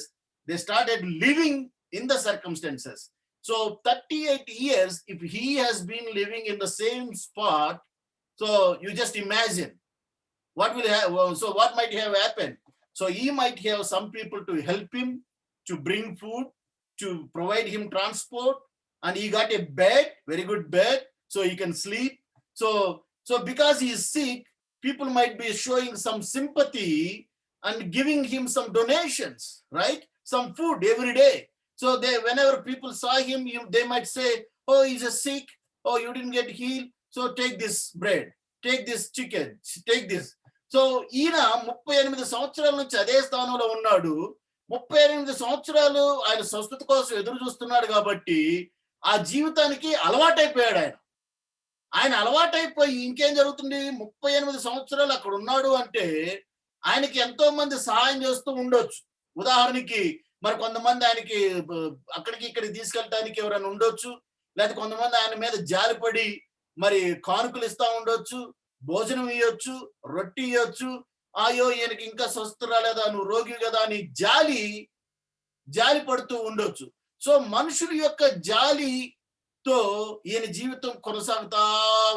they started living in the circumstances. So 38 years, if he has been living in the same spot, so you just imagine what will have, so what might have happened. So he might have some people to help him, to bring food, to provide him transport, and he got a bed, very good bed, so he can sleep. So because he is sick, people might be showing some sympathy and giving him some donations, right? Some food every day. So whenever people saw him, they might say, oh, he's a sick, oh, you didn't get healed, so take this bread, take this chicken, take this. So ఈయన 38 సంవత్సరాల నుంచి అదే స్థానంలో ఉన్నాడు. 38 సంవత్సరాలు ఆయన స్వస్థత కోసం ఎదురు చూస్తున్నాడు కాబట్టి ఆ జీవితానికి అలవాటైపోయాడు. ఆయన అలవాటైపోయి ఇంకేం జరుగుతుంది, 38 సంవత్సరాలు అక్కడ ఉన్నాడు అంటే ఆయనకి ఎంతో మంది సహాయం చేస్తూ ఉండొచ్చు. ఉదాహరణకి మరి కొంతమంది ఆయనకి అక్కడికి ఇక్కడికి తీసుకెళ్ళటానికి ఎవరైనా ఉండొచ్చు, లేదా కొంతమంది ఆయన మీద జాలిపడి మరి కానుకలు ఇస్తా ఉండొచ్చు, భోజనం ఇవ్వచ్చు, రొట్టి ఇవ్వచ్చు. అయ్యో ఈయనకి ఇంకా స్వస్థ రాలేదా, నువ్వు రోగి కదా అని జాలి పడుతూ ఉండొచ్చు. సో మనుషుల యొక్క జాలితో ఈయన జీవితం కొనసాగుతా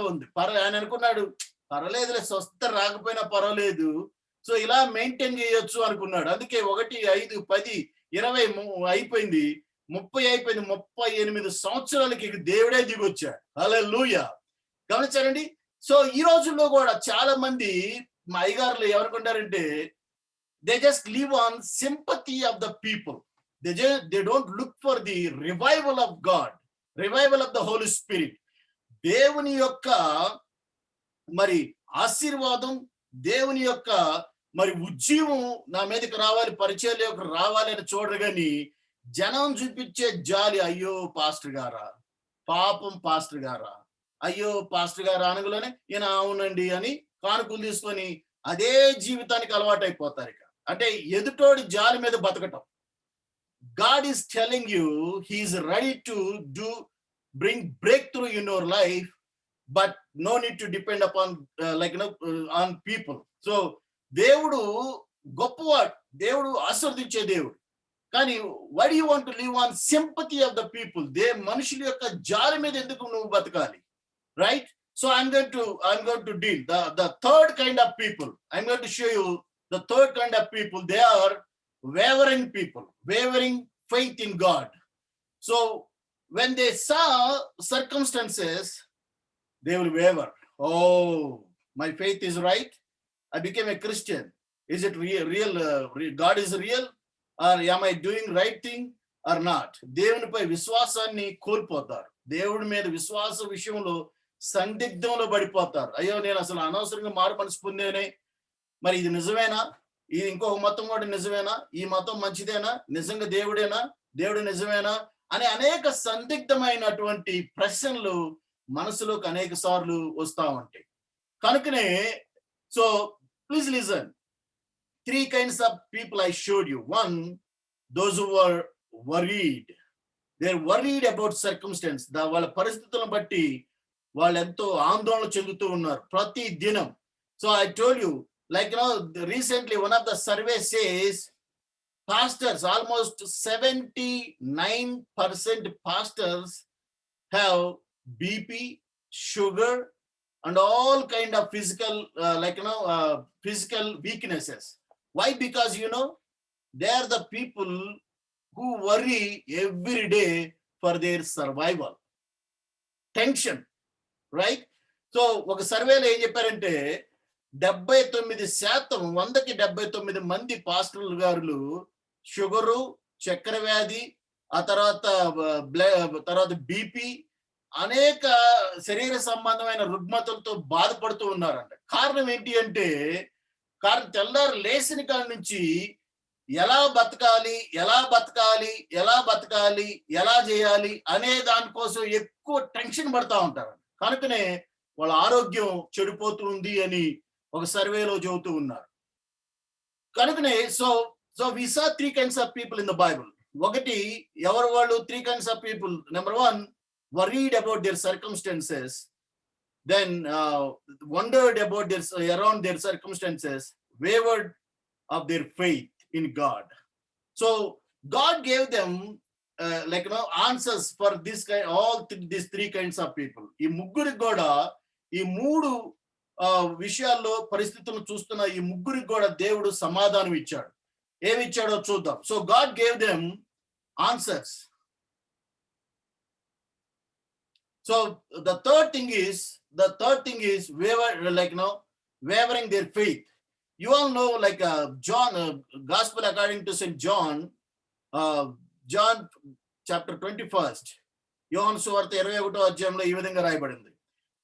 ఉంది. ఆయన అనుకున్నాడు, పర్వాలేదులే, స్వస్థ రాకపోయినా పర్వాలేదు, సో ఇలా మెయింటైన్ చేయొచ్చు అనుకున్నాడు. అందుకే 1, 5, 10, 20 అయిపోయింది, 30 అయిపోయింది. 38 సంవత్సరాలకి దేవుడే దిగొచ్చాడు. హల్లెలూయా. గమనించారండి, సో ఈ రోజుల్లో కూడా చాలా మంది మా అయ్యగారులు ఎవరుకుంటారంటే they just live on sympathy of the people. They don't look for the revival of God, revival of the Holy Spirit. దేవుని యొక్క మరి ఆశీర్వాదం, దేవుని యొక్క మరి ఉజ్జీవం నా మీదకి రావాలి, పరిచర్యలోకి రావాలి అని చూడరు కానీ జనం చూపించే జాలి, అయ్యో పాస్టర్ గారా, పాపం పాస్టర్ గారా, అయ్యో పాస్టర్ గారు అనగలోనే ఈయన అవునండి అని కానుకలు తీసుకొని అదే జీవితానికి అలవాటు అయిపోతారు. ఇక అంటే ఎదుటోడి జాలి మీద బతకటం. God is telling you he is ready to bring breakthrough in your life, but no need to depend upon on people. So దేవుడు గొప్పవాడు, దేవుడు ఆశీర్వదించే దేవుడు. కానీ why do you want to live on sympathy of the people? మనుషుల యొక్క జాలి మీద ఎందుకు నువ్వు బతకాలి, right? So I'm going to deal the third kind of people. I'm going to show you the third kind of people. They are wavering people, wavering faith in God. So when they saw circumstances, they will waver. Oh, my faith is right. I became a Christian. Is it real? God is real? Or am I doing right thing or not? దేవునిపై విశ్వాసాన్ని కోల్పోతారు. దేవుడి మీద విశ్వాస విషయంలో సందిగ్ధంలో పడిపోతారు. అయ్యో నేను అసలు అనవసరంగా మారు మనసు పొందేనే, మరి ఇది నిజమేనా, ఇది ఇంకొక మతం కూడా నిజమేనా, ఈ మతం మంచిదేనా, నిజంగా దేవుడేనా, దేవుడు నిజమేనా అని అనేక సందిగ్ధమైనటువంటి ప్రశ్నలు మనసులోకి అనేక సార్లు వస్తా ఉంటాయి. కనుకనే so please listen, 3 kinds of people I showed you. One, those who were worried. They're worried about circumstance. వాళ్ళ పరిస్థితులను బట్టి వాళ్ళు ఎంతో ఆందోళన చెందుతూ ఉన్నారు ప్రతి దినం. So I told you, recently one of the surveys says pastors, almost 79% pastors have BP, sugar and all kind of physical physical weaknesses. Why? Because they are the people who worry every day for their survival. Tension, right? So ఒక సర్వేలో ఏం చెప్పారంటే 79%, 100కి 79 మంది పాస్టర్లు గారులు sugar, చక్కెర వ్యాధి, ఆ తర్వాత బీపీ, అనేక శరీర సంబంధమైన రుగ్మతలతో బాధపడుతూ ఉన్నారంట. కారణం ఏంటి అంటే తెల్లారు లేచిన కాడి నుంచి ఎలా బతకాలి, ఎలా చేయాలి అనే దానికోసం ఎక్కువ టెన్షన్ పడతా ఉంటారు. కనుకనే వాళ్ళ ఆరోగ్యం చెడిపోతుంది అని ఒక సర్వేలో చెబుతూ ఉన్నారు. కనుకనే so we saw 3 kinds of people in the Bible. ఒకటి ఎవరు వాళ్ళు 3 kinds of people. Number 1, worried about their circumstances, then wondered about around their circumstances, wavered of their faith in God. So God gave them answers for these 3 kinds of people. ఈ ముగ్గురికి కూడా, ఈ 3 విషయాల్లో పరిస్థితులను చూస్తున్న ఈ ముగ్గురికి కూడా దేవుడు సమాధానం ఇచ్చాడు. ఏమి ఇచ్చాడో చూద్దాం. So God gave them answers. So the third thing is wavering their faith. You all know, John, Gospel according to St. John, John chapter 21, యోహాను సువార్త 21వ అధ్యాయంలో ఈ విధంగా రాయబడింది.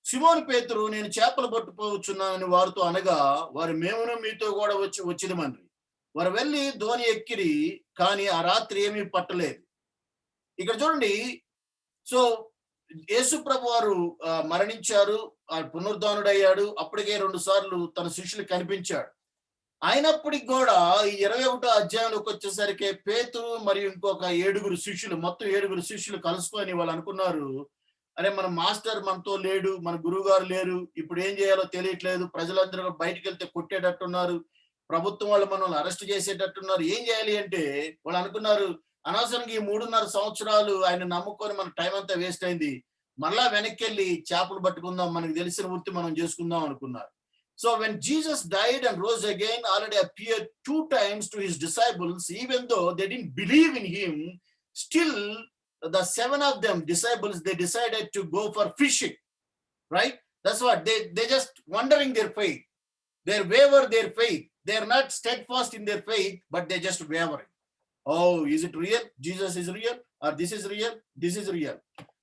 సిమోను పేతురు, నేను చేపలు పట్టుకోవచ్చున్నానని వారితో అనగా, వారు మేమును మీతో కూడా వచ్చిదమని. వారు వెళ్ళి ధోని ఎక్కిరి, కానీ ఆ రాత్రి ఏమీ పట్టలేదు. ఇక్కడ చూడండి, సో యేసు ప్రభు వారు మరణించారు, పునరుద్ధానుడయ్యాడు, అప్పటికే 2 సార్లు తన శిష్యులకు కనిపించాడు. అయినప్పటికి కూడా ఈ 21వ అధ్యాయంలోకి వచ్చేసరికి పేతురు మరియు ఇంకొక 7 శిష్యులు, మొత్తం 7 శిష్యులు కలుసుకొని వాళ్ళు అనుకున్నారు, అరే మన మాస్టర్ మనతో లేడు, మన గురువు గారు లేరు, ఇప్పుడు ఏం చేయాలో తెలియట్లేదు, ప్రజలందరూ బయటకు వెళ్తే కొట్టేటట్టున్నారు, ప్రభుత్వం వాళ్ళు మనల్ని అరెస్ట్ చేసేటట్టున్నారు, ఏం చేయాలి అంటే వాళ్ళు అనుకున్నారు, అనవసరంగా ఈ 3.5 సంవత్సరాలు ఆయన నమ్ముకొని మన టైం అంతా వేస్ట్ అయింది, మళ్ళా వెనక్కి వెళ్ళి చేపలు పట్టుకుందాం, మనకు తెలిసిన వృత్తి మనం చేసుకుందాం అనుకున్నారు. So when Jesus died and rose again, already appeared 2 times to his disciples, even though they didn't believe in him, still the 7 of them disciples, they decided to go for fishing, right? That's what they just wondering their faith. They waver their faith. They are not steadfast in their faith, but they just wavering. Oh, is it real? Jesus is real, or this is real? This is real.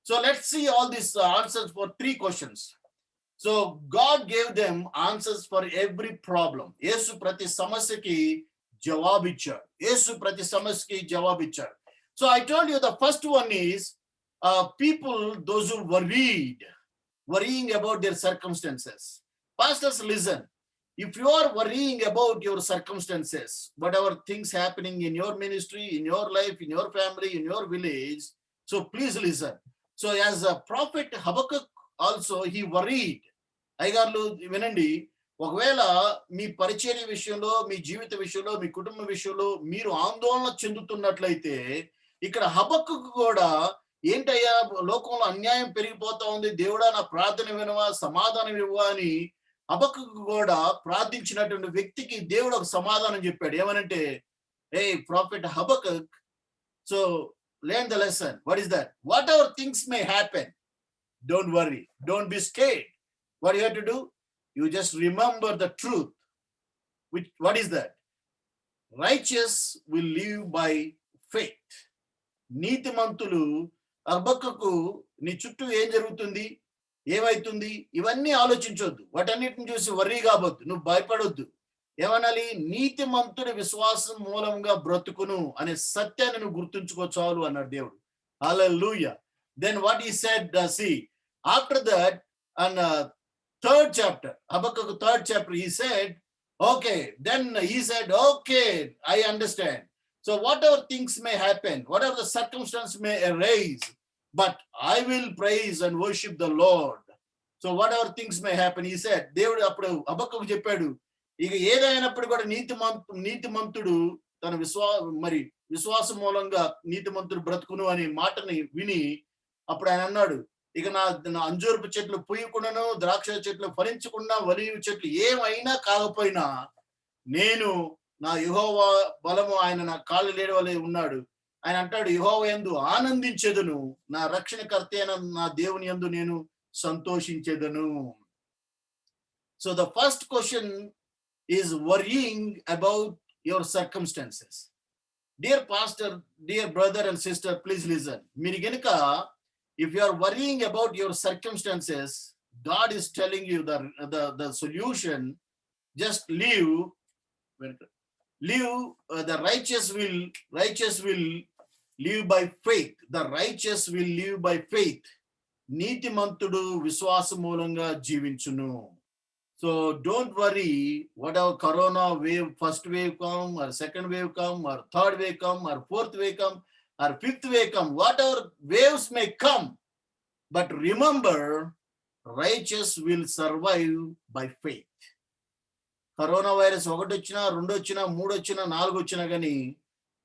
So let's see all these answers for 3 questions. So God gave them answers for every problem. Yesu prati samasyaki jawab ichcharu. Yesu prati samasyaki jawab ichcharu. So I told you the first one is people, those who worrying about their circumstances. Pastors, listen. If you are worrying about your circumstances, whatever things happening in your ministry, in your life, in your family, in your village, so please listen. So as a prophet Habakkuk also, he worried. అయ్యగారులు వినండి, ఒకవేళ మీ పరిచర్య విషయంలో, మీ జీవిత విషయంలో, మీ కుటుంబ విషయంలో మీరు ఆందోళన చెందుతున్నట్లయితే, ఇక్కడ హబక్కుకు కూడా ఏంటయ్యా లోకంలో అన్యాయం పెరిగిపోతా ఉంది, దేవుడా నా ప్రార్థన వినవా, సమాధానం ఇవ్వవా అని హబక్కుకు కూడా ప్రార్థించినటువంటి వ్యక్తికి దేవుడు ఒక సమాధానం చెప్పాడు. ఏమనంటే, hey prophet Habakkuk, so learn the lesson. What is that? Whatever things may happen, don't worry, don't be scared. What you have to do? You just remember the truth. What is that? Righteous will live by faith. నీతిమంతులు, హబక్కుకు నీ చుట్టూ ఏం జరుగుతుంది, ఏమైతుంది, ఇవన్నీ ఆలోచించొద్దు. వాటన్నిటిని చూసి worry కాబోద్దు, నువ్వు భయపడొద్దు. ఏమనాలి? నీతిమంతుడి విశ్వాసం మూలంగా బ్రతుకును అనే సత్యాన్ని నువ్వు గుర్తుంచుకో చాలు అన్నాడు దేవుడు. హల్లెలూయా. Then what he said, see, after that, and 3rd chapter, Habakkuk 3rd chapter, he said, okay, then he said, okay, I understand. So whatever things may happen, whatever the circumstance may arise, but I will praise and worship the Lord. So whatever things may happen, he said, దేవుడు అప్పుడు హబక్కుకు చెప్పాడు, ఇక ఏదైనప్పుడు కూడా నీతిమంతుడు తన విశ్వాసం మూలంగా నీతిమంతుడు బ్రతుకును అనే మాటని విని అప్పుడు ఆయన అన్నాడు, ఇక నా అంజూరపు చెట్లు పూయకుండాను, ద్రాక్ష చెట్లు ఫలించకుండా, ఒలీవ చెట్లు ఏమైనా కాకపోయినా, నేను నా యెహోవా బలము, ఆయన నా కాళ్ళు లేడవలే ఉన్నాడు. ఆయన అంటాడు, యెహోవా యందు ఆనందించెదను, నా రక్షణకర్త అయిన నా దేవుని యందు నేను సంతోషించెదను. So the first question is worrying about your circumstances. Dear pastor, dear brother and sister, please listen. మీరు గనుక if you are worrying about your circumstances, God is telling you the solution. Just live. The righteous will live by faith. The righteous will live by faith. నీతిమంతుడు విశ్వాస మూలంగా జీవించును. So don't worry whatever corona wave, first wave come or second wave come or third wave come or fourth wave come or fifth wave come, whatever waves may come, but remember, righteous will survive by faith. Corona virus 1 వచ్చినా, 2 వచ్చినా, 3 వచ్చినా, 4 వచ్చినా కానీ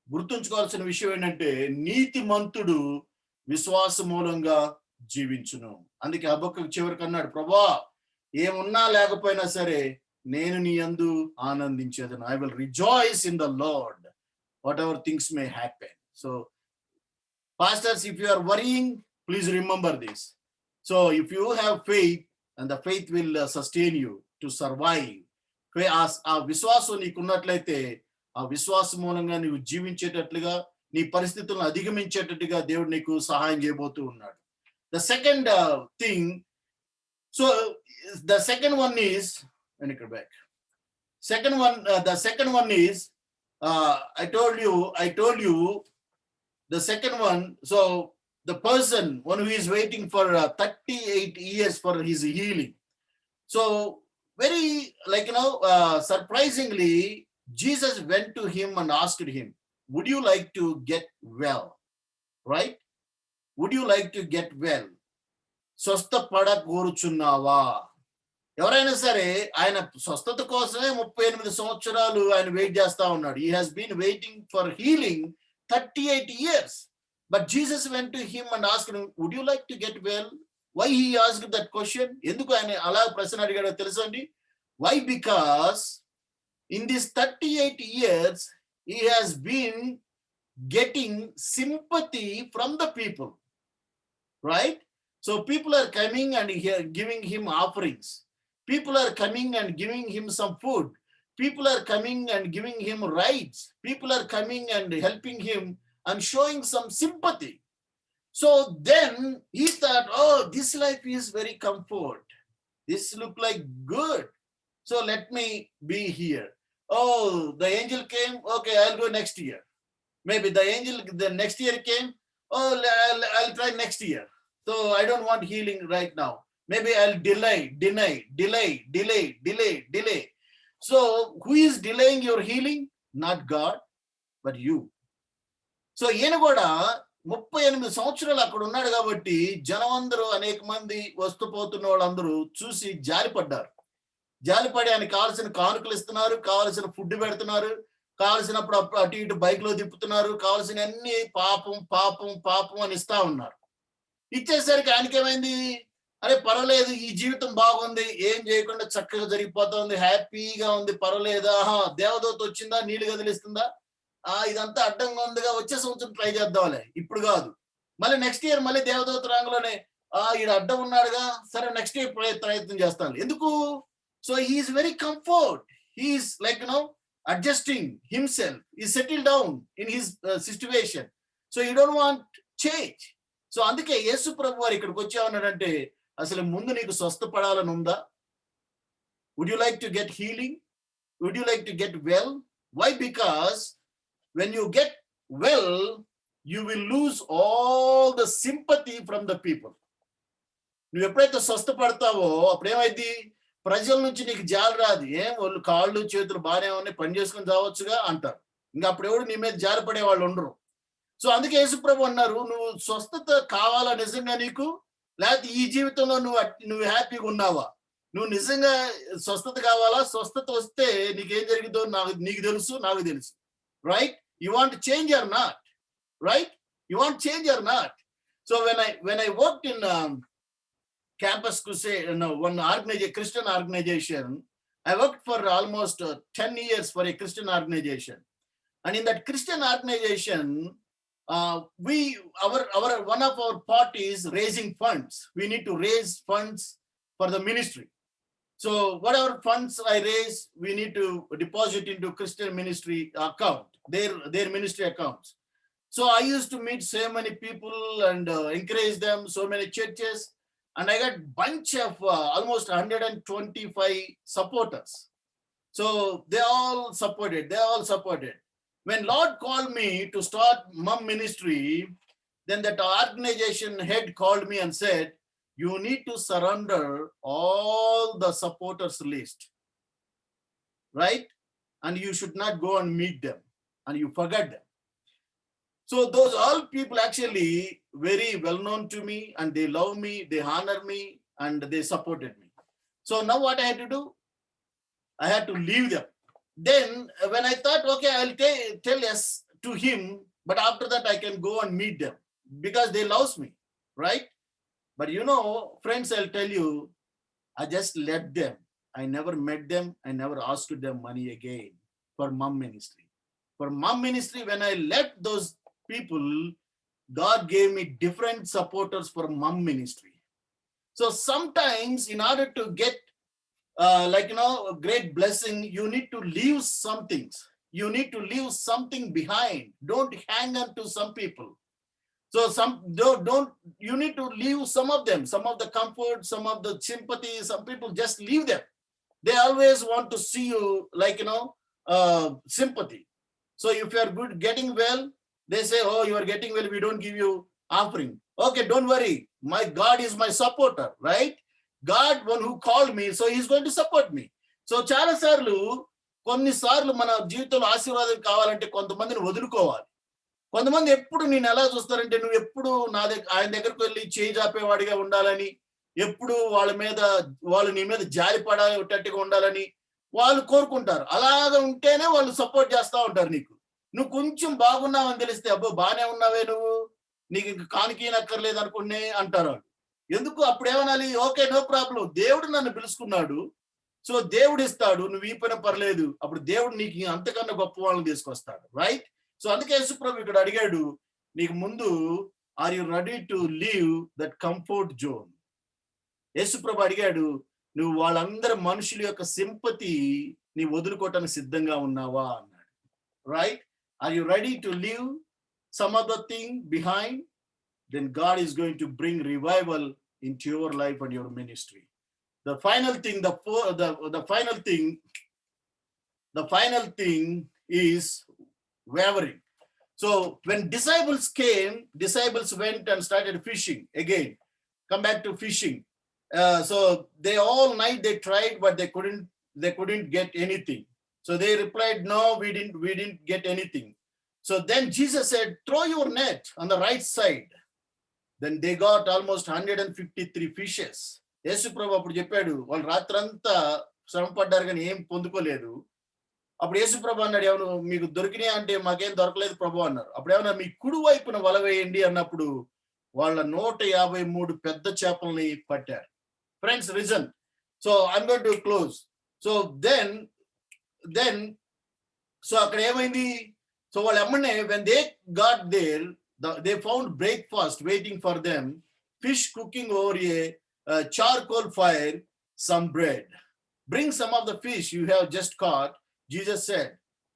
గుర్తుంచుకోవాల్సిన విషయం ఏంటంటే, నీతిమంతుడు విశ్వాస మూలంగా జీవించును. అందుకే హబక్కుకు చివరికి అన్నాడు, ప్రభువా ఏమున్నా లేకపోయినా సరే నేను నీ యందు ఆనందించేదను. I will rejoice in the Lord whatever things may happen. So pastors, if you are worrying, please remember this. So if you have faith, and the faith will sustain you to survive. ఆ విశ్వాసం నీకున్నట్లయితే ఆ విశ్వాసం మూలంగా నీవు జీవించేటట్లుగా, నీ పరిస్థితులను అధిగమించేటట్టుగా దేవుడు నీకు సహాయం చేయబోతూ ఉన్నాడు. The second thing, so the second one is, when you go back, the second one is, I told you the second one. So the person, one who is waiting for 38 years for his healing. So very, surprisingly, Jesus went to him and asked him, would you like to get well? Right? Would you like to get well? స్వస్థపడ కోరుచున్నావా? ఎవరైనా సరే ఆయన స్వస్థత కోసమే 38 సంవత్సరాలు ఆయన wait చేస్తా ఉన్నాడు. He has been waiting for healing 38 years. But Jesus went to him and asked him, would you like to get well? Why he asked that question? ఎందుకు ఆయన అలా ప్రశ్న అడిగాడో తెలుసండి? Why? Because in these 38 years he has been getting sympathy from the people, right? So people are coming and giving him offerings. People are coming and giving him some food. People are coming and giving him rights. People are coming and helping him and showing some sympathy. So then he thought, oh, this life is very comfort. This look like good. So let me be here. Oh, the angel came. Okay, I'll go next year. Maybe the angel the next year came. Oh, I'll try next year. So I don't want healing right now. Maybe I'll delay. So who is delaying your healing? Not God, but you. So ఈయన కూడా 38 సంవత్సరాలు అక్కడ ఉన్నాడు కాబట్టి జనం అందరూ అనేక మంది వస్తూ పోతున్న వాళ్ళందరూ చూసి జాలిపడి ఆయనకు కావాల్సిన కానుకలు ఇస్తున్నారు, కావాల్సిన ఫుడ్ పెడుతున్నారు, కావాల్సినప్పుడు అటు ఇటు బైక్ లో తిప్పుతున్నారు, కావాల్సిన అన్ని పాపం అని ఇస్తా ఉన్నారు. ఇచ్చేసరికి ఆయనకేమైంది, అరే పర్వాలేదు, ఈ జీవితం బాగుంది, ఏం చేయకుండా చక్కగా జరిగిపోతుంది, హ్యాపీగా ఉంది, పర్వాలేదా, దేవదూత వచ్చిందా, నీళ్లు కదిలిస్తుందా, ఇదంతా అడ్డంగా ఉందిగా, వచ్చే సంవత్సరం ట్రై చేద్దాంలే, ఇప్పుడు కాదు, మళ్ళీ నెక్స్ట్ ఇయర్ మళ్ళీ దేవదూత రాంగలోనే ఈడ అడ్డం ఉన్నాడుగా, సరే నెక్స్ట్ ఇయర్ ప్రయత్నం చేస్తాను. ఎందుకు? So he is very comfort, he is like adjusting himself, he settled down in his situation, so you don't want change. So అందుకే యేసు ప్రభు వారు ఇక్కడికి వచ్చామన్నాడంటే అసలు ముందు నీకు స్వస్థపడాలని ఉందా? Would you like to get healing? Would you like to get well? Why? Because when you get well you will lose all the sympathy from the people. నువ్వు ఎప్పుడైతే స్వస్థపడతావో అప్పుడు ఏమైంది, ప్రజల నుంచి నీకు జాలి రాదు. ఏం వాళ్ళు కాళ్ళు చేతులు బాగానే ఉన్నాయి, పని చేసుకుని చావచ్చుగా అంటారు. ఇంకా అప్పుడు ఎవడు నీ మీద జారిపడే వాళ్ళు ఉండరు. సో అందుకే యేసుప్రభు అన్నారు, నువ్వు స్వస్థత కావాలా నిజంగా నీకు, లేకపోతే ఈ జీవితంలో నువ్వు హ్యాపీగా ఉన్నావా? నువ్వు నిజంగా స్వస్థత కావాలా? స్వస్థత వస్తే నీకేం జరిగిందో నీకు తెలుసు, నాకు తెలుసు. Right? You want change or not? Right? You want change or not? So when I worked in Campus Crusade, one Christian organization, I worked for almost 10 years for a Christian organization, and in that Christian organization one of our part is raising funds. We need to raise funds for the ministry. So whatever funds I raise, we need to deposit into Christian ministry account, their ministry accounts. So I used to meet so many people and encourage them, so many churches, and I got bunch of almost 125 supporters. So they all supported. When Lord called me to start Mum Ministry, then that organization head called me and said, you need to surrender all the supporters list, right? And you should not go and meet them, and you forget them. So those all people actually very well known to me, and they love me, they honor me, and they supported me. So now what I had to do? I had to leave them. Then when I thought, okay, I'll tell yes to him, but after that I can go and meet them because they love me, right? But friends, I'll tell you, I just let them. I never met them. I never asked them money again for Mum Ministry. For Mum Ministry, when I left those people, God gave me different supporters for Mum Ministry. So sometimes in order to get a great blessing, you need to leave some things. You need to leave something behind. Don't hang on to some people. So you need to leave some of them, some of the comfort, some of the sympathy. Some people just leave them. They always want to see you sympathy. So if you are good, getting well, they say, oh, you are getting well, we don't give you offering. Okay, don't worry. My God is my supporter, right? God, one who called me, so he's going to support me. So కొన్నిసార్లు మన జీవితంలో ఆశీర్వాదం కావాలంటే కొంతమందిని వదులుకోవాలి. కొంతమంది ఎప్పుడు నేను ఎలా చూస్తారంటే, నువ్వు ఎప్పుడు ఆయన దగ్గరకు వెళ్ళి చేయి చాపేవాడిగా ఉండాలని, ఎప్పుడు వాళ్ళు నీ మీద జాలి పడేటట్టుగా ఉండాలని వాళ్ళు కోరుకుంటారు. అలాగా ఉంటేనే వాళ్ళు సపోర్ట్ చేస్తూ ఉంటారు నీకు. నువ్వు కొంచెం బాగున్నావని తెలిస్తే, అబ్బో బాగానే ఉన్నావే నువ్వు, నీకు ఇంక కానికీనక్కర్లేదు అనుకునే అంటారు వాళ్ళు. ఎందుకు? అప్పుడు ఏమనాలి? ఓకే, నో ప్రాబ్లం, దేవుడు నన్ను పిలుచుకున్నాడు, సో దేవుడు ఇస్తాడు, నువ్వు ఈ పని పర్లేదు, అప్పుడు దేవుడు నీకు అంతకన్నా గొప్ప వాళ్ళని తీసుకొస్తాడు, రైట్? సో అందుకే యేసుప్రభు ఇక్కడ అడిగాడు, నీకు ముందు are you ready to leave that comfort zone? యేసు ప్రభు అడిగాడు, నువ్వు వాళ్ళందరి మనుషుల యొక్క సింపతి నీ వదులుకోవటానికి సిద్ధంగా ఉన్నావా అన్నాడు. Right? Are you ready to leave some other thing behind? Then God is going to bring revival into your life and your ministry. The final thing is wavering. So when disciples came, disciples went and started fishing again. Come back to fishing. So they all night they tried, but they couldn't get anything. So they replied, no, we didn't get anything. So then Jesus said, throw your net on the right side. Then they got almost 153 fishes. యేసు ప్రభు అప్పుడు చెప్పాడు, వాళ్ళు రాత్రంతా శ్రమ పడ్డారు కానీ ఏం పొందుకోలేదు. అప్పుడు యేసు ప్రభు అన్నాడు, ఎవరు మీకు దొరికినాయి అంటే మాకేం దొరకలేదు ప్రభు అన్నారు. అప్పుడు ఏమన్నా మీ కుడి వైపున వల వేయండి అన్నప్పుడు వాళ్ళ 153 పెద్ద చేపల్ని పట్టారు. Friends, listen. So I'm going to close. So then so అక్కడ ఏమైంది? సో వాళ్ళు ఎమ్మనే when they got there, they found breakfast waiting for them, fish cooking over a charcoal fire, some bread. Bring some of the fish you have just caught, Jesus said.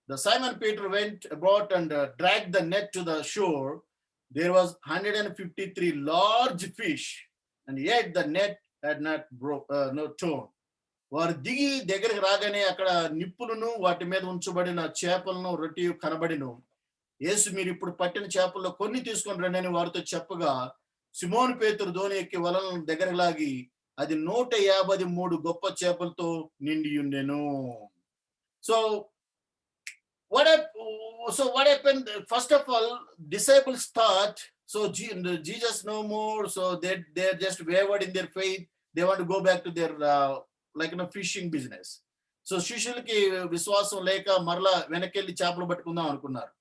The Simon Peter went about and dragged the net to the shore. There was 153 large fish, and yet the net had not torn. వారు దిగి దగ్గరికి రాగానే అక్కడ నిప్పులను వాటి మీద ఉంచబడిన చేపలను రొట్టె కనబడిను. యేసు, మీరు ఇప్పుడు పట్టిన చేపల్లో కొన్ని తీసుకొని రండి అని వారితో చెప్పగా, సిమోను పేతురు దోణి ఎక్కి వలను దగ్గరకు లాగి అది 153 గొప్ప చేపలతో నిండి ఉండెను. So what happened? First of all, disciples thought, so Jesus no more, so they're just wavered in their faith. They want to go back to their fishing business. So శిష్యులకి విశ్వాసం లేక మరలా వెనకెళ్ళి చేపలు పట్టుకుందాం అనుకున్నారు.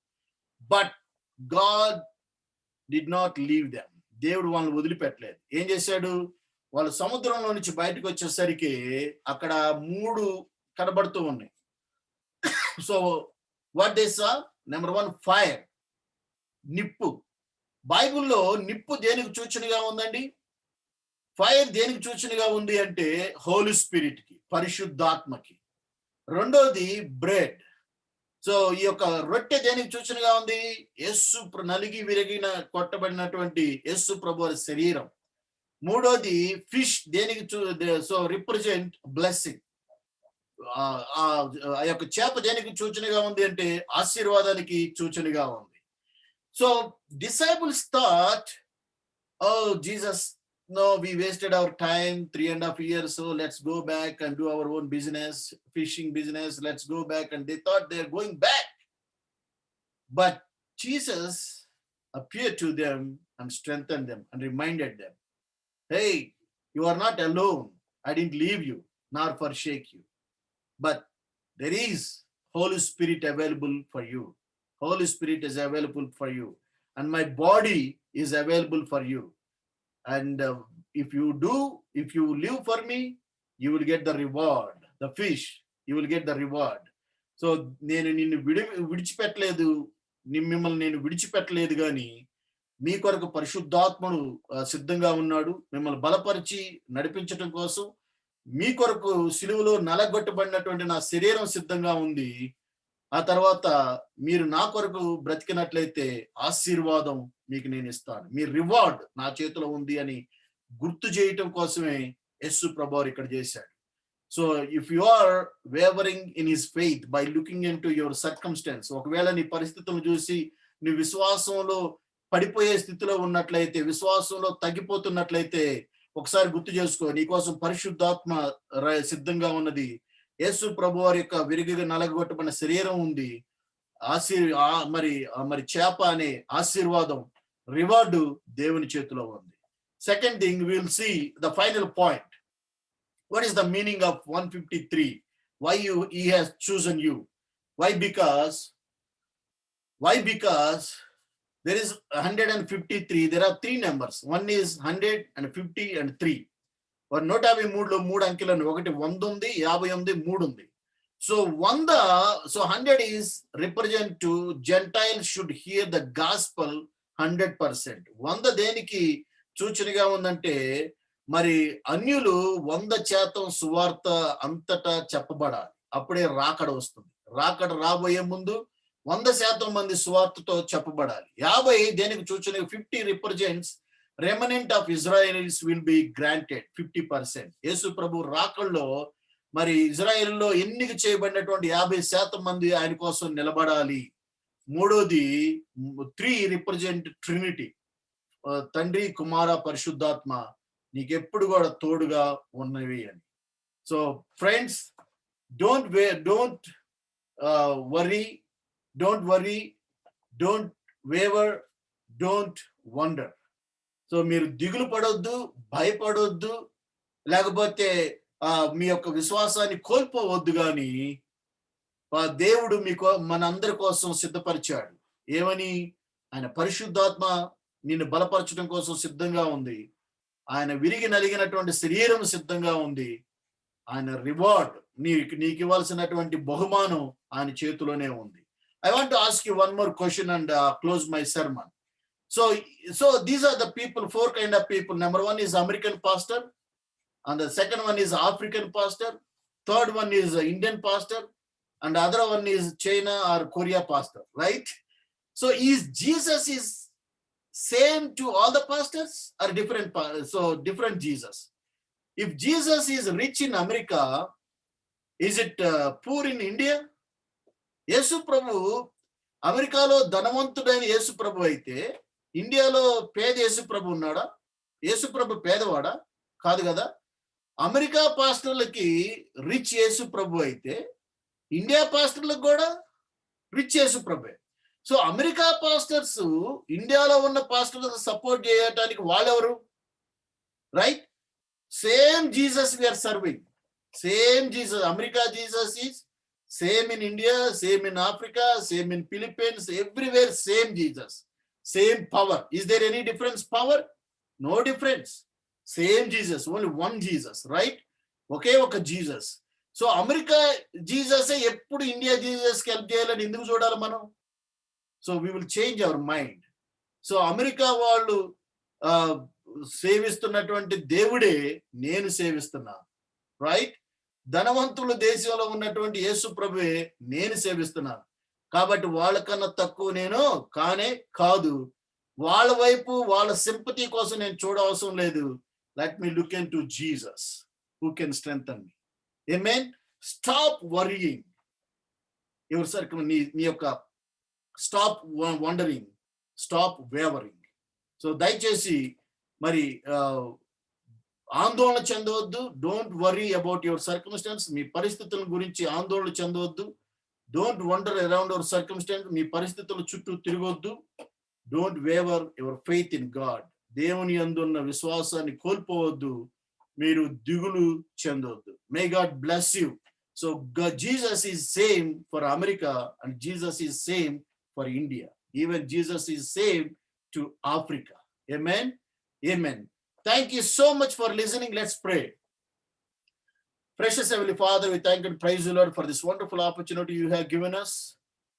But God did not leave them. దేవుడు వాళ్ళని వదిలిపెట్టలేదు. ఏం చేశాడు? వాళ్ళు సముద్రంలో నుంచి బయటకు వచ్చేసరికి అక్కడ 3 కనబడుతూ ఉన్నాయి. So what they saw? Number 1, fire, నిప్పు. బైబిల్లో నిప్పు దేనికి సూచనగా ఉందండి? ఫైర్ దేనికి సూచనగా ఉంది అంటే హోలీ స్పిరిట్ కి, పరిశుద్ధాత్మకి. రెండోది బ్రెడ్. సో ఈ యొక్క రొట్టె దేనికి సూచనగా ఉంది? యేసు నలిగి విరిగిన కొట్టబడినటువంటి యేసు ప్రభు శరీరం. మూడోది ఫిష్ దేనికి సో రిప్రజెంట్ బ్లెస్సింగ్. ఆ యొక్క చేప దేనికి సూచనగా ఉంది అంటే ఆశీర్వాదానికి సూచనగా ఉంది. So disciples thought, oh Jesus, no, we wasted our time 3.5 years, so let's go back and do our own business, fishing business, let's go back. And they thought they're going back. But Jesus appeared to them and strengthened them and reminded them, hey, you are not alone. I didn't leave you nor forsake you. But there is Holy Spirit available for you. Holy Spirit is available for you. And my body is available for you. And if you live for me, you will get the reward. The fish, you will get the reward. So నేను నిన్ను విడిచిపెట్టలేదు, మిమ్మల్ని నేను విడిచిపెట్టలేదు కానీ మీ కొరకు పరిశుద్ధాత్ముడు సిద్ధంగా ఉన్నాడు మిమ్మల్ని బలపరిచి నడిపించడం కోసం. మీ కొరకు సిలువలో నలగొట్టబడినటువంటి నా శరీరం సిద్ధంగా ఉంది. ఆ తర్వాత మీరు నా కొరకు బ్రతికినట్లయితే ఆశీర్వాదం మీకు నేను ఇస్తాను, మీ రివార్డ్ నా చేతిలో ఉంది అని గుర్తు చేయటం కోసమే యేసు ప్రభువారు ఇక్కడ చేశాడు. So if you are wavering in his faith by looking into your circumstances, ఒకవేళ నీ పరిస్థితులను చూసి నీ విశ్వాసంలో పడిపోయే స్థితిలో ఉన్నట్లయితే, విశ్వాసంలో తగ్గిపోతున్నట్లయితే ఒకసారి గుర్తు చేసుకో, నీకోసం పరిశుద్ధాత్మ సిద్ధంగా ఉన్నది. యేసు ప్రభువారి యొక్క విరిగిగా నలగొట్టబడిన శరీరం ఉంది. మరి చేప అనే ఆశీర్వాదం, రివార్డు దేవుని చేతిలో ఉంది. Second thing, we will see the final point. What is the meaning of 153? Why he has chosen you? Why? Because there is 153. There are 3 numbers. One is 150 and 3. 153లో 3 అంకెలను, ఒకటి 100 ఉంది, 50 ఉంది, 3 ఉంది. So 100 is represent to Gentiles should hear the gospel 100%. 100 దేనికి సూచనగా ఉందంటే, మరి అన్యులు 100% సువార్త అంతటా చెప్పబడాలి. అప్పుడే రాకడ వస్తుంది. రాకడ రాబోయే ముందు 100% మంది సువార్తతో చెప్పబడాలి. 50 దేనికి సూచన? 50 represents remnant of Israelis will be granted 50%. యేసు ప్రభు రాకల్లో మరి ఇజ్రాయెల్లో ఎన్నిక చేయబడినటువంటి 50% మంది ఆయన కోసం నిలబడాలి. మూడోది 3 రిప్రజెంట్ ట్రినిటీ, తండ్రి, కుమార, పరిశుద్ధాత్మ నీకెప్పుడు కూడా తోడుగా ఉన్నవి అని. So friends, don't worry, don't waver, don't wonder. So మీరు దిగులు పడొద్దు, భయపడొద్దు, లేకపోతే మీ యొక్క విశ్వాసాన్ని కోల్పోవద్దు. కానీ దేవుడు మీకు మనందరి కోసం సిద్ధపరిచాడు. ఏమని? ఆయన పరిశుద్ధాత్మ నిన్ను బలపరచడం కోసం సిద్ధంగా ఉంది. ఆయన విరిగి నలిగినటువంటి శరీరం సిద్ధంగా ఉంది. ఆయన రివార్డ్, నీకు ఇవ్వాల్సినటువంటి బహుమానం ఆయన చేతిలోనే ఉంది. I want to ask you one more question and close my sermon. So these are the people, 4 kind of people. Number 1 is American pastor, and the second one is African pastor, third one is Indian pastor, and the other one is China or Korea pastor, right? So is Jesus is same to all the pastors or different? So different Jesus. If Jesus is rich in America, is it poor in India? యేసు ప్రభు అమెరికాలో ధనవంతుడైన యేసు ప్రభు అయితే ఇండియాలో పేద యేసు ప్రభు ఉన్నాడా? యేసు ప్రభు పేదవాడా? కాదు కదా. America పాస్టర్లకి rich Yesu ప్రభు అయితే India పాస్టర్లకు కూడా రిచ్ యేసు ప్రభు. సో అమెరికా పాస్టర్స్ ఇండియాలో ఉన్న పాస్టర్లకు సపోర్ట్ చేయడానికి వాళ్ళెవరు? Right? Same Jesus we are serving. Same Jesus. America Jesus is same in India, same in Africa, same in Philippines, everywhere same Jesus, same power. Is there any difference power? No difference. Same Jesus, only one Jesus, right? Okay, oka Jesus. So America Jesus eppudu India Jesus ki help cheyalani enduku chudali manam? So we will change our mind. So America వాళ్ళు సేవిస్తున్నటువంటి దేవుడే నేను సేవిస్తున్నా, right? ధనవంతుల దేశంలో ఉన్నటువంటి యేసు ప్రభువే నేను సేవిస్తున్నాను. కాబట్టి వాళ్ళకన్నా తక్కువ నేను కానే కాదు. వాళ్ళ వైపు వాళ్ళ సింపతి కోసం నేను చూడవసరం లేదు. Let me look into Jesus who can strengthen me. Amen. Stop worrying your circle. నీ యొక్క stop wandering, stop wavering. So దయచేసి మరి ఆందోళన చెందవద్దు. Don't worry about your circumstance. మీ పరిస్థితుల గురించి ఆందోళన చెందవద్దు. Don't wander around your circumstance. మీ పరిస్థితుల చుట్టూ తిరగొద్దు. Don't waver your faith in God. దేవుని యందున్న విశ్వాసాన్ని కోల్పోవద్దు. మీరు దిగులు చెందవద్దు. May God bless you. So Jesus is same for America and Jesus is same for India. Even Jesus is same to Africa. Amen. Amen. Thank you so much for listening. Let's pray. Precious Heavenly Father, we thank and praise you, Lord, for this wonderful opportunity you have given us.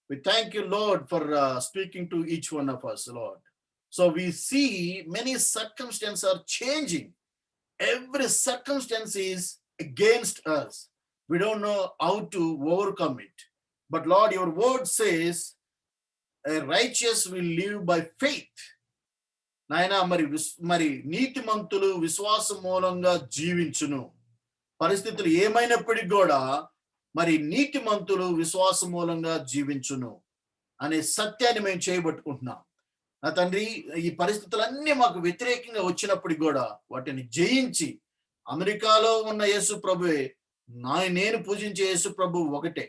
We thank you, Lord, for speaking to each one of us, Lord. So we see many circumstances are changing. Every circumstance is against us. We don't know how to overcome it. But Lord, your word says, a righteous will live by faith. నాయనా, మరి నీతిమంతులు విశ్వాసం మూలంగా జీవించును. పరిస్థితులు ఏమైనప్పటికీ కూడా మరి నీతిమంతులు విశ్వాసం మూలంగా జీవించును అనే సత్యాన్ని మేము చేయబట్టుకుంటున్నాం. నా తండ్రి, ఈ పరిస్థితులన్నీ మాకు వ్యతిరేకంగా వచ్చినప్పటికి కూడా వాటిని జయించి అమెరికాలో ఉన్న యేసు ప్రభువే, నేను పూజించే యేసు ప్రభు ఒకటే.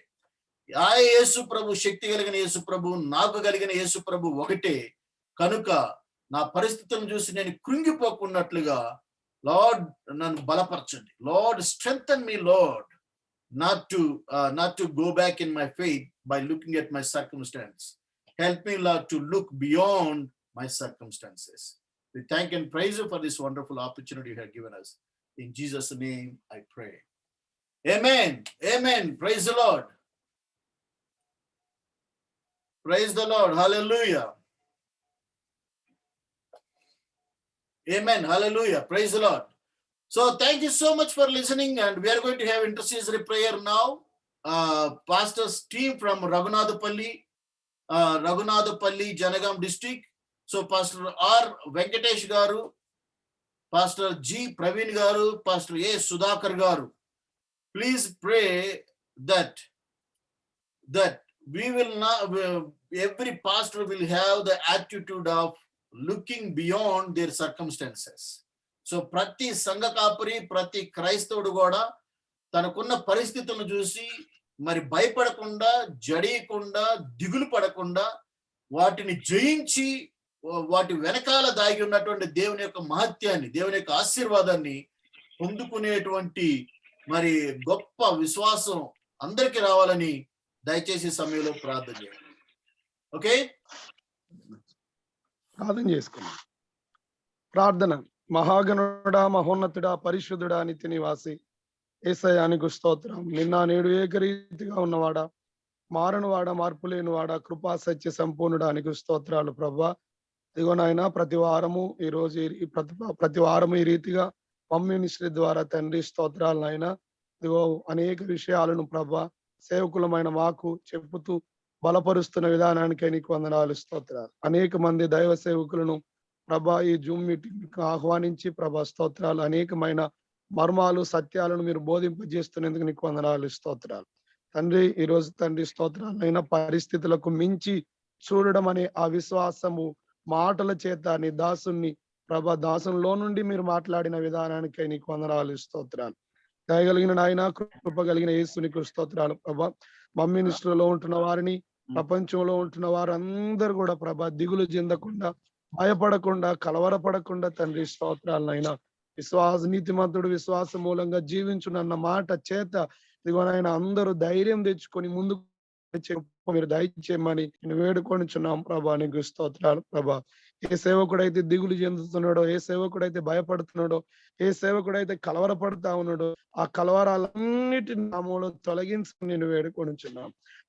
ఆ యేసు ప్రభు, శక్తి కలిగిన యేసు ప్రభు, నాకు కలిగిన యేసు ప్రభు ఒకటే. కనుక నా పరిస్థితులను చూసి నేను కృంగిపోకున్నట్లుగా లార్డ్ నన్ను బలపరచండి. Lord strengthen me lord, not to go back in my faith by looking at my circumstance. Help me, Lord, to look beyond my circumstances. We thank and praise you for this wonderful opportunity you have given us. In Jesus' name I pray. Amen. Amen. Praise the Lord. Praise the Lord. Hallelujah. Amen. Hallelujah. Praise the Lord. So thank you so much for listening, and we are going to have intercessory prayer now. Pastor's team from Raghunatapalli, Janagam district. So Pastor R. Venkatesh Garu, Pastor G. Praveen Garu, Pastor A. Sudhakar Garu. Please pray that we will not, every pastor will have the attitude of looking beyond their circumstances. So ప్రతి సంఘ కాపరి, ప్రతి క్రైస్తవుడు కూడా తనకున్న పరిస్థితులను చూసి మరి భయపడకుండా, జడియకుండా, దిగులు పడకుండా వాటిని జయించి వాటి వెనకాల దాగి ఉన్నటువంటి దేవుని యొక్క మహత్యాన్ని, దేవుని యొక్క ఆశీర్వాదాన్ని పొందుకునేటువంటి మరి గొప్ప విశ్వాసం అందరికీ రావాలని దయచేసి సమయంలో ప్రార్థన చేయండి. ఓకే, ప్రార్థన చేసుకున్నాం. ప్రార్థన. మహాగణుడా, మహోన్నతుడా, పరిశుద్ధుడా, నిత్య నివాసి యేసయ్యానికి స్తోత్రం. నిన్న నేడు ఏకరీతిగా ఉన్నవాడా, మారనువాడా, మార్పు లేనివాడా, కృపా సత్య సంపూర్ణుడానికి స్తోత్రాలు ప్రభా. ఇదిగో నాయన, ప్రతి వారము ఈ రోజు ప్రతి వారము ఈ రీతిగా మినిస్ట్రీ ద్వారా తండ్రి స్తోత్రాలు నాయన. ఇదిగో అనేక విషయాలను ప్రభా సేవకులమైన మాకు చెప్పుతూ బలపరుస్తున్న విధానానికే నీకు వందనాలు స్తోత్రాలు. అనేక మంది దైవ సేవకులను ప్రభా ఈ జూమ్ మీటింగ్ ఆహ్వానించి ప్రభా స్తోత్రాలు, అనేకమైన మర్మాలు సత్యాలను మీరు బోధింపజేస్తున్నందుకు నీకు వందనాలు స్తోత్రాలు తండ్రి. ఈ రోజు తండ్రి స్తోత్రాలు అయిన పరిస్థితులకు మించి చూడడం అనే ఆ విశ్వాసము మాటల చేత నీ దాసుని ప్రభా దాసులో నుండి మీరు మాట్లాడిన విధానానికై నీకు వందనాలు స్తోత్రాలు. దయగలిగిన నాయన, కృప కలిగిన యేసునికి స్తోత్రాలు ప్రభా. మినిస్ట్రీలో ఉంటున్న వారిని, ప్రపంచంలో ఉంటున్న వారందరూ కూడా ప్రభా దిగులు చెందకుండా, భయపడకుండా, కలవరపడకుండా తండ్రి స్తోత్రాలనైనా నీతిమంతుడు విశ్వాస మూలంగా జీవించునన్న మాట చేత ఇదిగోనైనా అందరూ ధైర్యం తెచ్చుకొని ముందుకు మీరు దయచేయమని నేను వేడుకొనిచున్నాం ప్రభా. నీకు స్తోత్రాలు ప్రభా. ఏ సేవకుడైతే దిగులు చెందుతున్నాడో, ఏ సేవకుడైతే భయపడుతున్నాడో, ఏ సేవకుడైతే కలవరపడతా ఉన్నాడో, ఆ కలవరాలన్నిటి నామంలో తొలగించి నేను వేడుకొనిచున్నాం.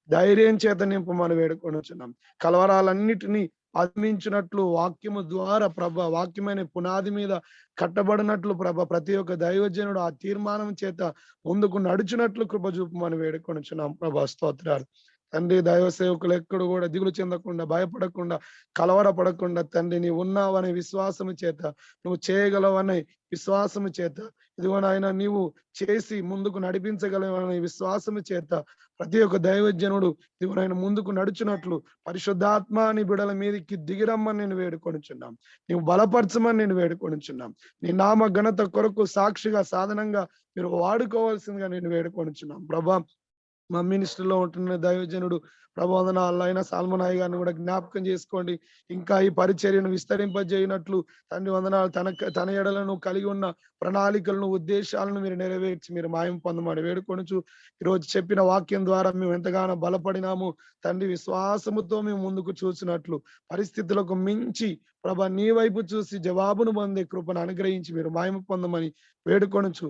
ధైర్యం చేత నింపమని వేడుకొనిచున్నాం. కలవరాలన్నిటినీ అదిమించినట్లు వాక్యము ద్వారా ప్రభ, వాక్యమైన పునాది మీద కట్టబడినట్లు ప్రభ, ప్రతి ఒక్క దైవజనుడు ఆ తీర్మానం చేత ముందుకు నడుచున్నట్లు కృప చూపమని వేడుకొనిచున్నాం ప్రభా. స్తోత్రాలు తండ్రి. దైవ సేవకులు ఎక్కడ కూడా దిగులు చెందకుండా, భయపడకుండా, కలవరపడకుండా తండ్రి నీవు ఉన్నావనే విశ్వాసము చేత, నువ్వు చేయగలవనే విశ్వాసము చేత, ఇదిగో నాయన నీవు చేసి ముందుకు నడిపించగలవనే విశ్వాసము చేత ప్రతి ఒక్క దైవజనుడు ఇదిగో నాయన ముందుకు నడుచున్నట్లు పరిశుద్ధాత్మ నీ బిడల మీదకి దిగిరమ్మని నేను వేడుకొనిచున్నాం. నీవు బలపరచమని నేను వేడుకొనిచున్నాం. నీ నామ ఘనత కొరకు సాక్షిగా, సాధనంగా మీరు వాడుకోవాల్సిందిగా నేను వేడుకొనిచున్నాం ప్రభా. మినిస్ట్రీలో ఉంటున్న దైవజనుడు ప్రబోధనాలు అయినా సాల్మనాయ్ గారిని కూడా జ్ఞాపకం చేసుకోండి. ఇంకా ఈ పరిచర్యను విస్తరింపజేయనట్లు తండ్రి వందనాలు. తన ఎడలను కలిగి ఉన్న ప్రణాళికలను, ఉద్దేశాలను మీరు నెరవేర్చి మీరు మాయం పొందమని వేడుకొనుచు, ఈరోజు చెప్పిన వాక్యం ద్వారా మేము ఎంతగానో బలపడినాము తండ్రి. విశ్వాసముతో మేము ముందుకు చూసినట్లు పరిస్థితులకు మించి ప్రభా నీ వైపు చూసి జవాబును పొందే కృపను అనుగ్రహించి మీరు మాయం పొందమని వేడుకొనుచు,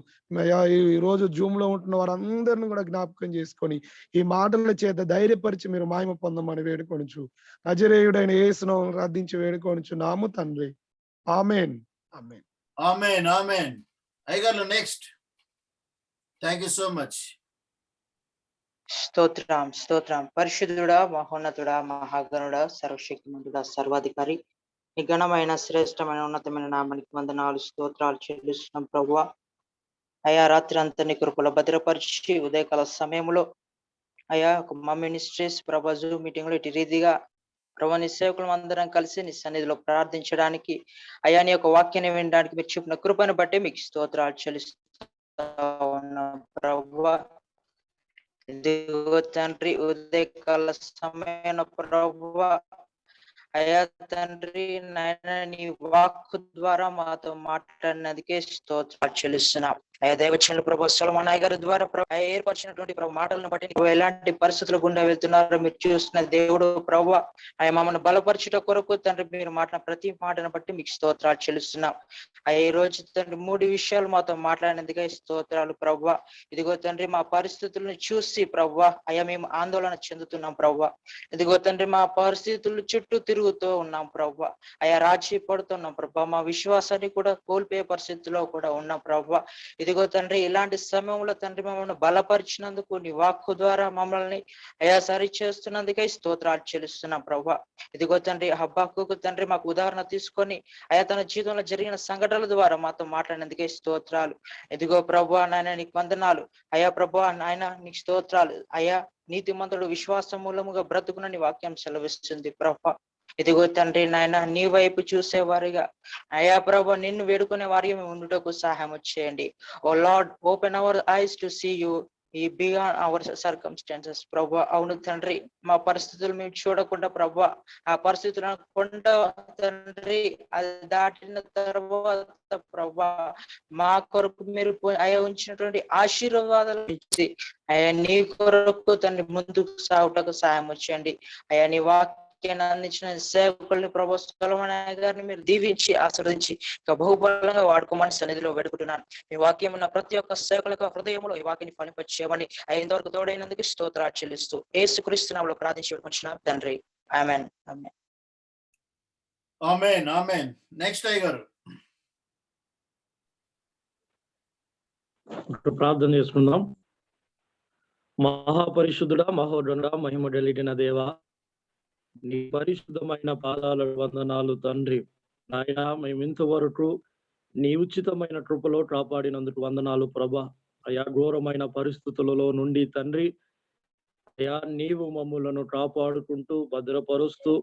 ఈ రోజు జూమ్ లో ఉంటున్న వారందరిని కూడా జ్ఞాపకం చేసుకొని ఈ మాటల చేత ధైర్యపరిచి మీరు మాయమ పొందమని వేడుకొనుచు, నజరేయుడైన యేసును ప్రార్థించి వేడుకొనుచు నాము తండ్రి. ఆమేన్. ఆమేన్. ఆమేన్. ఆమేన్. అయ్యగారు next. Thank you so much. స్తోత్రం, స్తోత్రం. పరిశుద్ధుడా, మహోన్నతుడా, మహాగణుడా, సర్వశక్తిమంతుడా, సర్వాధికారి, నీ ఘనమైన శ్రేష్టమైన ఉన్నతమైన నామానికి వందనాలు, స్తోత్రాలు చెల్లిస్తున్నాం ప్రభువా. అయా రాత్రి అంతా నీ కృపలో భద్రపరిచి ఉదయకాల సమయంలో అయా మా మినిస్ట్రీస్ ప్రభా జూమ్ మీటింగ్ లో ఇటు రీతిగా ప్రభా నీ సేవకులు అందరం కలిసి నీ సన్నిధిలో ప్రార్థించడానికి, అయా నీ యొక్క వాక్యాన్ని వినడానికి మీరు చెప్పిన కృపను బట్టి మీకు స్తోత్రాలు చెల్లిస్తున్నా ప్రభువా. తండ్రి ఉదయకాల సమయం ప్రభువా అయా తండ్రి నాయన నీ వాక్కు ద్వారా మాతో మాట్లాడినందుకే స్తోత్రాలు చెల్లిస్తున్నాం. అయ్యా దైవచనులు ప్రభు సొలొమోన్ గారి ద్వారా ఏర్పరిచినటువంటి ప్రభు మాటలను బట్టి ప్రభు ఎలాంటి పరిస్థితులు గుండా వెళ్తున్నారో మీరు చూస్తున్న దేవుడు ప్రభు అయ్యా మమ్మల్ని బలపరచుట కొరకు తండ్రి మీరు మాట్లాడిన ప్రతి మాటను బట్టి మీకు స్తోత్రాలు చెల్లిస్తున్నాం. అయ్యా ఈ రోజు తండ్రి 3 విషయాలు మాతో మాట్లాడినందుకే స్తోత్రాలు ప్రభు. ఇదిగో తండ్రి మా పరిస్థితులను చూసి ప్రభు అయ్యా మేము ఆందోళన చెందుతున్నాం ప్రభు. ఇదిగో తండ్రి మా పరిస్థితులు చుట్టూ తిరుగుతూ ఉన్నాం ప్రభు. అయ్యా రాజీ పడుతున్నాం ప్రభు. మా విశ్వాసాన్ని కూడా కోల్పోయే పరిస్థితిలో కూడా ఉన్నాం ప్రభు. ఇదిగో తండ్రి ఇలాంటి సమయంలో తండ్రి మమ్మల్ని బలపరిచినందుకు నీ వాక్కు ద్వారా మమ్మల్ని అయా సరి చేస్తున్నందుకే స్తోత్రాలు చెల్లిస్తున్నాం ప్రభు. ఇదిగో తండ్రి హబ్బాకుకు తండ్రి మాకు ఉదాహరణ తీసుకొని అయా తన జీవితంలో జరిగిన సంఘటనల ద్వారా మాతో మాట్లాడినందుకే స్తోత్రాలు. ఇదిగో ప్రభు నాయన నీకు వందనాలు. అయా ప్రభు నాయన నీకు స్తోత్రాలు. అయా నీతిమంతుడు విశ్వాసం మూలముగా బ్రతుకునని వాక్యం సెలవిస్తుంది ప్రభు. ఇదిగో తండ్రి నాయన నీ వైపు చూసేవారిగా అయా ప్రభు నిన్ను వేడుకునే వారి ఉండుటకు సహాయం చేయండి. O Lord open our eyes to see you ఈ బియాండ్ అవర్ సర్కమ్స్టాన్సెస్ ప్రభు. అవును తండ్రి మా పరిస్థితులు మేము చూడకుండా ప్రభు ఆ పరిస్థితులను కొండ తండ్రి అది దాటిన తర్వాత ప్రభు మా కొరకు మీరు అయ్యా ఉంచినటువంటి ఆశీర్వాదాలు ఇచ్చి అయ్యా నీ కొరకు తండ్రి ముందుకు సాగుటకు సహాయం వచ్చేయండి. అయ్యా నీ అందించిన సేవకుల్ని ప్రభు సొలొమోన్ గారిని మీరు దీవించి ఆశీర్వదించి ఇక బహుబలంగా వాడుకోమని సన్నిధిలో వేడుకుంటున్నాను. మీ వాక్యం ఉన్న ప్రతి ఒక్క సేవకులకు హృదయంలో ఈ వాక్యాన్ని ఫలింపచేయమని ఇంతవరకు తోడైనందుకు స్తోత్రాలు చెల్లిస్తూ యేసుక్రీస్తు నామములో ప్రార్థించి వేడుకుంటున్నాను తండ్రి. ఆమేన్. ఆమేన్. ఆమేన్. ఆమేన్. నెక్స్ట్ అయ్యగారు ప్రార్థన చేసుకుందాం. మహాపరిశుద్ధుడా మహోన్నతుడా మహిమడలిగిన దేవా నీ పరిశుద్ధమైన పాదాల వందనాలు తండ్రి. నాయన మేము ఇంతవరకు నీ ఉచితమైన కృపలో కాపాడినందుకు వందనాలు ప్రభా. అయా ఘోరమైన పరిస్థితులలో నుండి తండ్రి అయా నీవు మమ్ములను కాపాడుకుంటూ భద్రపరుస్తూ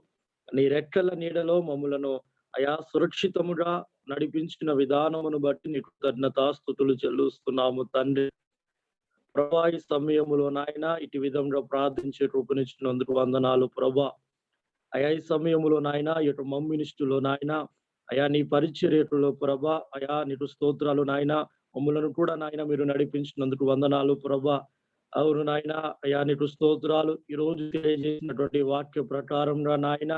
నీ రెక్కల నీడలో మమ్ములను అయా సురక్షితముగా నడిపించిన విధానమును బట్టి నీకు కృతజ్ఞతాస్తుతులు చెల్లిస్తున్నాము తండ్రి. ప్రభా ఈ సమయములో నాయన ఇటు విధంగా ప్రార్థించే కృపనిచ్చినందుకు వందనాలు ప్రభా. అయా ఈ సమయంలో నాయన ఇటు మమ్మినిస్టులో నాయన అయా నీ పరిచర్యలో ప్రభా అయా నీకు స్తోత్రాలు నాయన. మమ్ములను కూడా నాయన మీరు నడిపించినందుకు వందనాలు ప్రభా. అవును నాయన అయా నీకు స్తోత్రాలు. ఈ రోజు తెలియజేసినటువంటి వాక్య ప్రకారంగా నాయన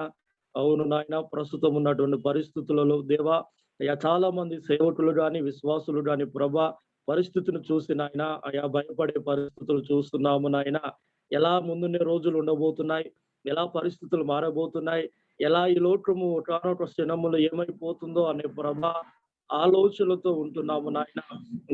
అవును నాయన ప్రస్తుతం ఉన్నటువంటి పరిస్థితులలో దేవా అయా చాలా మంది సేవకులు గాని విశ్వాసులు గాని ప్రభా పరిస్థితిని చూసి నాయన అయా భయపడే పరిస్థితులు చూస్తున్నాము నాయన. ఎలా ముందున్న రోజులు ఉండబోతున్నాయి, ఎలా పరిస్థితులు మారబోతున్నాయి, ఎలా ఈ లోకము ఒకనొక క్షణములు ఏమైపోతుందో అనే ప్రభా ఆలోచనలతో ఉంటున్నాము నాయన.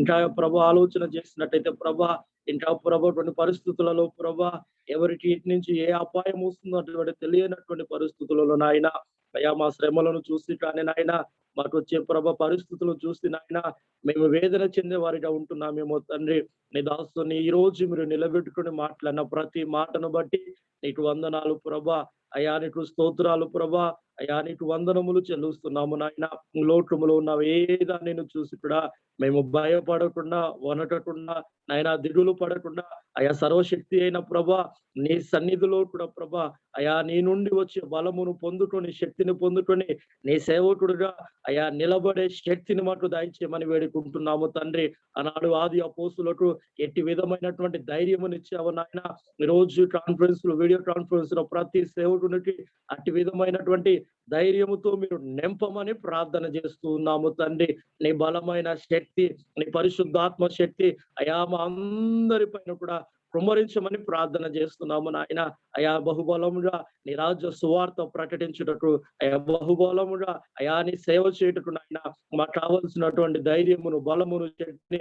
ఇంకా ప్రభా ఆలోచన చేసినట్టయితే ప్రభా ఇంకా ప్రభా కొన్ని పరిస్థితులలో ప్రభా ఎవరికి ఇటు నుంచి ఏ అపాయం వస్తుందో అటువంటి తెలియనటువంటి పరిస్థితులలో నాయన అయా మా శ్రమలను చూసి కానీ నాయన మాకు వచ్చే ప్రభా పరిస్థితులు చూసి నాయన మేము వేదన చెందే వారిగా ఉంటున్నామేమో తండ్రి. నీ దాసుని ఈ రోజు మీరు నిలబెట్టుకుని మాట్లాడిన ప్రతి మాటను బట్టి నీకు వందనాలు ప్రభా. అయా నీకు స్తోత్రాలు ప్రభా. అయా నీకు వందనములు చెల్లిస్తున్నాము నాయన. లోకములో ఉన్న ఏదాన్ని చూసి కూడా మేము భయపడకుండా వనకకుండా నాయన దిగులు పడకుండా అయా సర్వశక్తి అయిన ప్రభా నీ సన్నిధిలో కూడా ప్రభా అయా నీ నుండి వచ్చే బలమును పొందుకొని శక్తిని పొందుకొని నీ సేవకుడుగా అయా నిలబడే శక్తిని మాకు దయచేయమని వేడుకుంటున్నాము తండ్రి. ఆనాడు ఆది అపోస్తులకు ఎట్టి విధమైనటువంటి ధైర్యమునిచ్చావు నాయన. ఈ రోజు కాన్ఫరెన్స్ లో వీడియో కాన్ఫరెన్స్ లో ప్రతి సేవకునికి అట్టి విధమైనటువంటి ధైర్యముతో మీరు నింపమని ప్రార్థన చేస్తూ ఉన్నాము తండ్రి. నీ బలమైన శక్తి నీ పరిశుద్ధాత్మ శక్తి అయా మా అందరి పైన కూడా కుమ్మరించమని ప్రార్థన చేస్తున్నాము నాయన. అయా బహుబలముగా నీ రాజ్య సువార్త ప్రకటించుటకు అయా బహుబలముగా అయా నీ సేవ చేయుటకు నాయన మాకు కావలసినటువంటి ధైర్యమును బలమును శక్తిని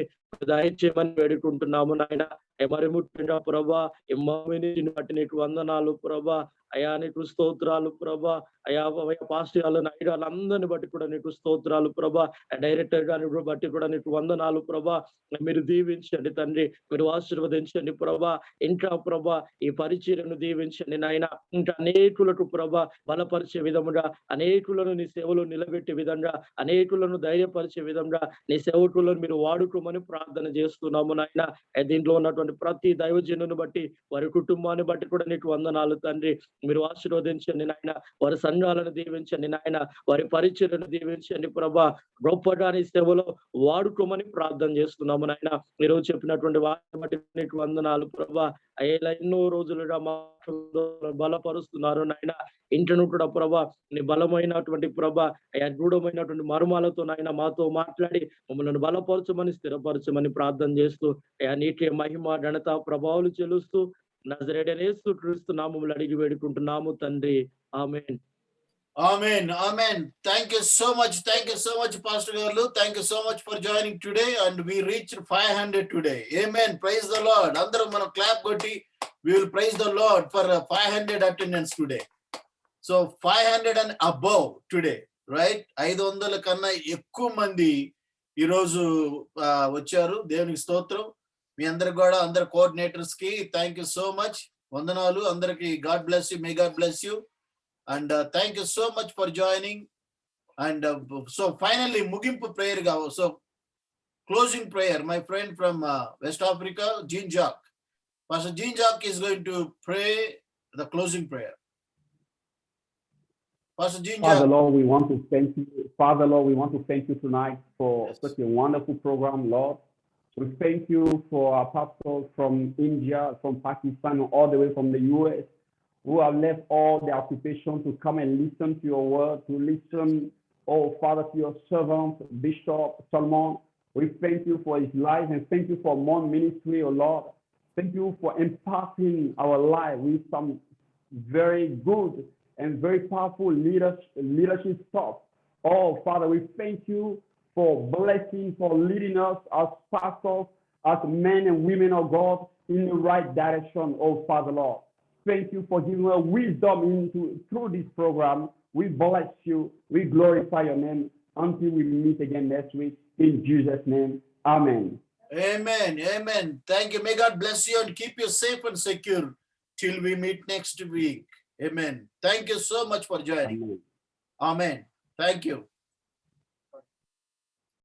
దయచేయమని వేడుకుంటున్నాము నాయన. మరి ముఖ్యంగా ప్రభా బట్టి నీకు వందనాలు ప్రభా. అయా నీకు స్తోత్రాలు ప్రభా. అయా పాస్టర్లు నాయుడు అందరిని బట్టి కూడా నీకు స్తోత్రాలు ప్రభా. డైరెక్టర్ గారిని బట్టి కూడా నీకు వందనాలు ప్రభా. మీరు దీవించండి తండ్రి, మీరు ఆశీర్వదించండి ప్రభా. ఇంకా ప్రభా ఈ పరిచర్యను దీవించండి నాయన. ఇంకా అనేకులకు ప్రభా బలపరిచే విధముగా, అనేకులను నీ సేవలో నిలబెట్టే విధంగా, అనేకులను ధైర్యపరిచే విధంగా నీ సేవకులను మీరు వాడుకోమని ప్రార్థన చేస్తున్నాము నాయన. దీంట్లో ఉన్నటువంటి ప్రతి దైవజనుని బట్టి వారి కుటుంబాన్ని బట్టి కూడా నీకు వందనాలు తండ్రి. మీరు ఆశీర్వదించండి నాయన. వారి సంఘాలను దీవించండి నాయన. వారి పరిచర్యను దీవించండి ప్రభా. గొప్పటాని సేవలో వాడుకోమని ప్రార్థన చేస్తున్నాము నాయన. ఈరోజు చెప్పినటువంటి వాటిని బట్టి నీకు వందనాలు ప్రభా. అయ్యా ఎన్నో రోజులుగా మా బలపరుస్తున్నారు నాయన. ఇంటను కూడా ప్రభా నీ బలమైనటువంటి ప్రభా అయ్యా గూఢమైనటువంటి మర్మాలతో నాయన మాతో మాట్లాడి మమ్మల్ని బలపరచమని స్థిరపరచమని ప్రార్థన చేస్తూ అయ్యా నీకే మహిమ ఘనత ప్రభావాలు చెల్లిస్తూ నజరేయుడైన యేసుక్రీస్తు నామములో అడిగి వేడుకుంటున్నాము తండ్రి. ఆమేన్. Amen. Amen. Thank you so much. Thank you so much, Pastor Garu. Thank you so much for joining today. And we reached 500 today. Amen. Praise the Lord. Andaru mana clap kotti. We will praise the Lord for 500 attendance today. So 500 and above today, right? 500 కన్నా ఎక్కువ మంది ఈరోజు వచ్చారు. దేవునికి స్తోత్రం. మీ అందరికి కూడా అందరు కోఆర్డినేటర్స్ కి థ్యాంక్ యూ సో మచ్. వందనాలు అందరికి. God bless you. May God bless you. And thank you so much for joining. And so finally, mugimpu prayer ga. So closing prayer, my friend from West Africa, Jean Jacques. Pastor Jean Jacques is going to pray the closing prayer. Pastor Jean Father Jacques. Lord, we want to thank you. Father Lord, we want to thank you tonight for Yes. such a wonderful program, Lord. We thank you for our pastors from India, from Pakistan, all the way from the US, who have left all their occupation to come and listen to your word, to listen, oh Father, to your servant, Bishop Solomon. We thank you for his life and thank you for more ministry, oh Lord. Thank you for imparting our life with some very good and very powerful leadership stuff. Oh Father, we thank you for blessing, for leading us as pastors, as men and women of God in the right direction, oh Father Lord. Thank you for giving us wisdom through this program. We bless you. We glorify your name until we meet again next week. In Jesus' name, amen. Amen. Amen. Thank you. May God bless you and keep you safe and secure till we meet next week. Amen. Thank you so much for joining. Amen. Amen. Thank you.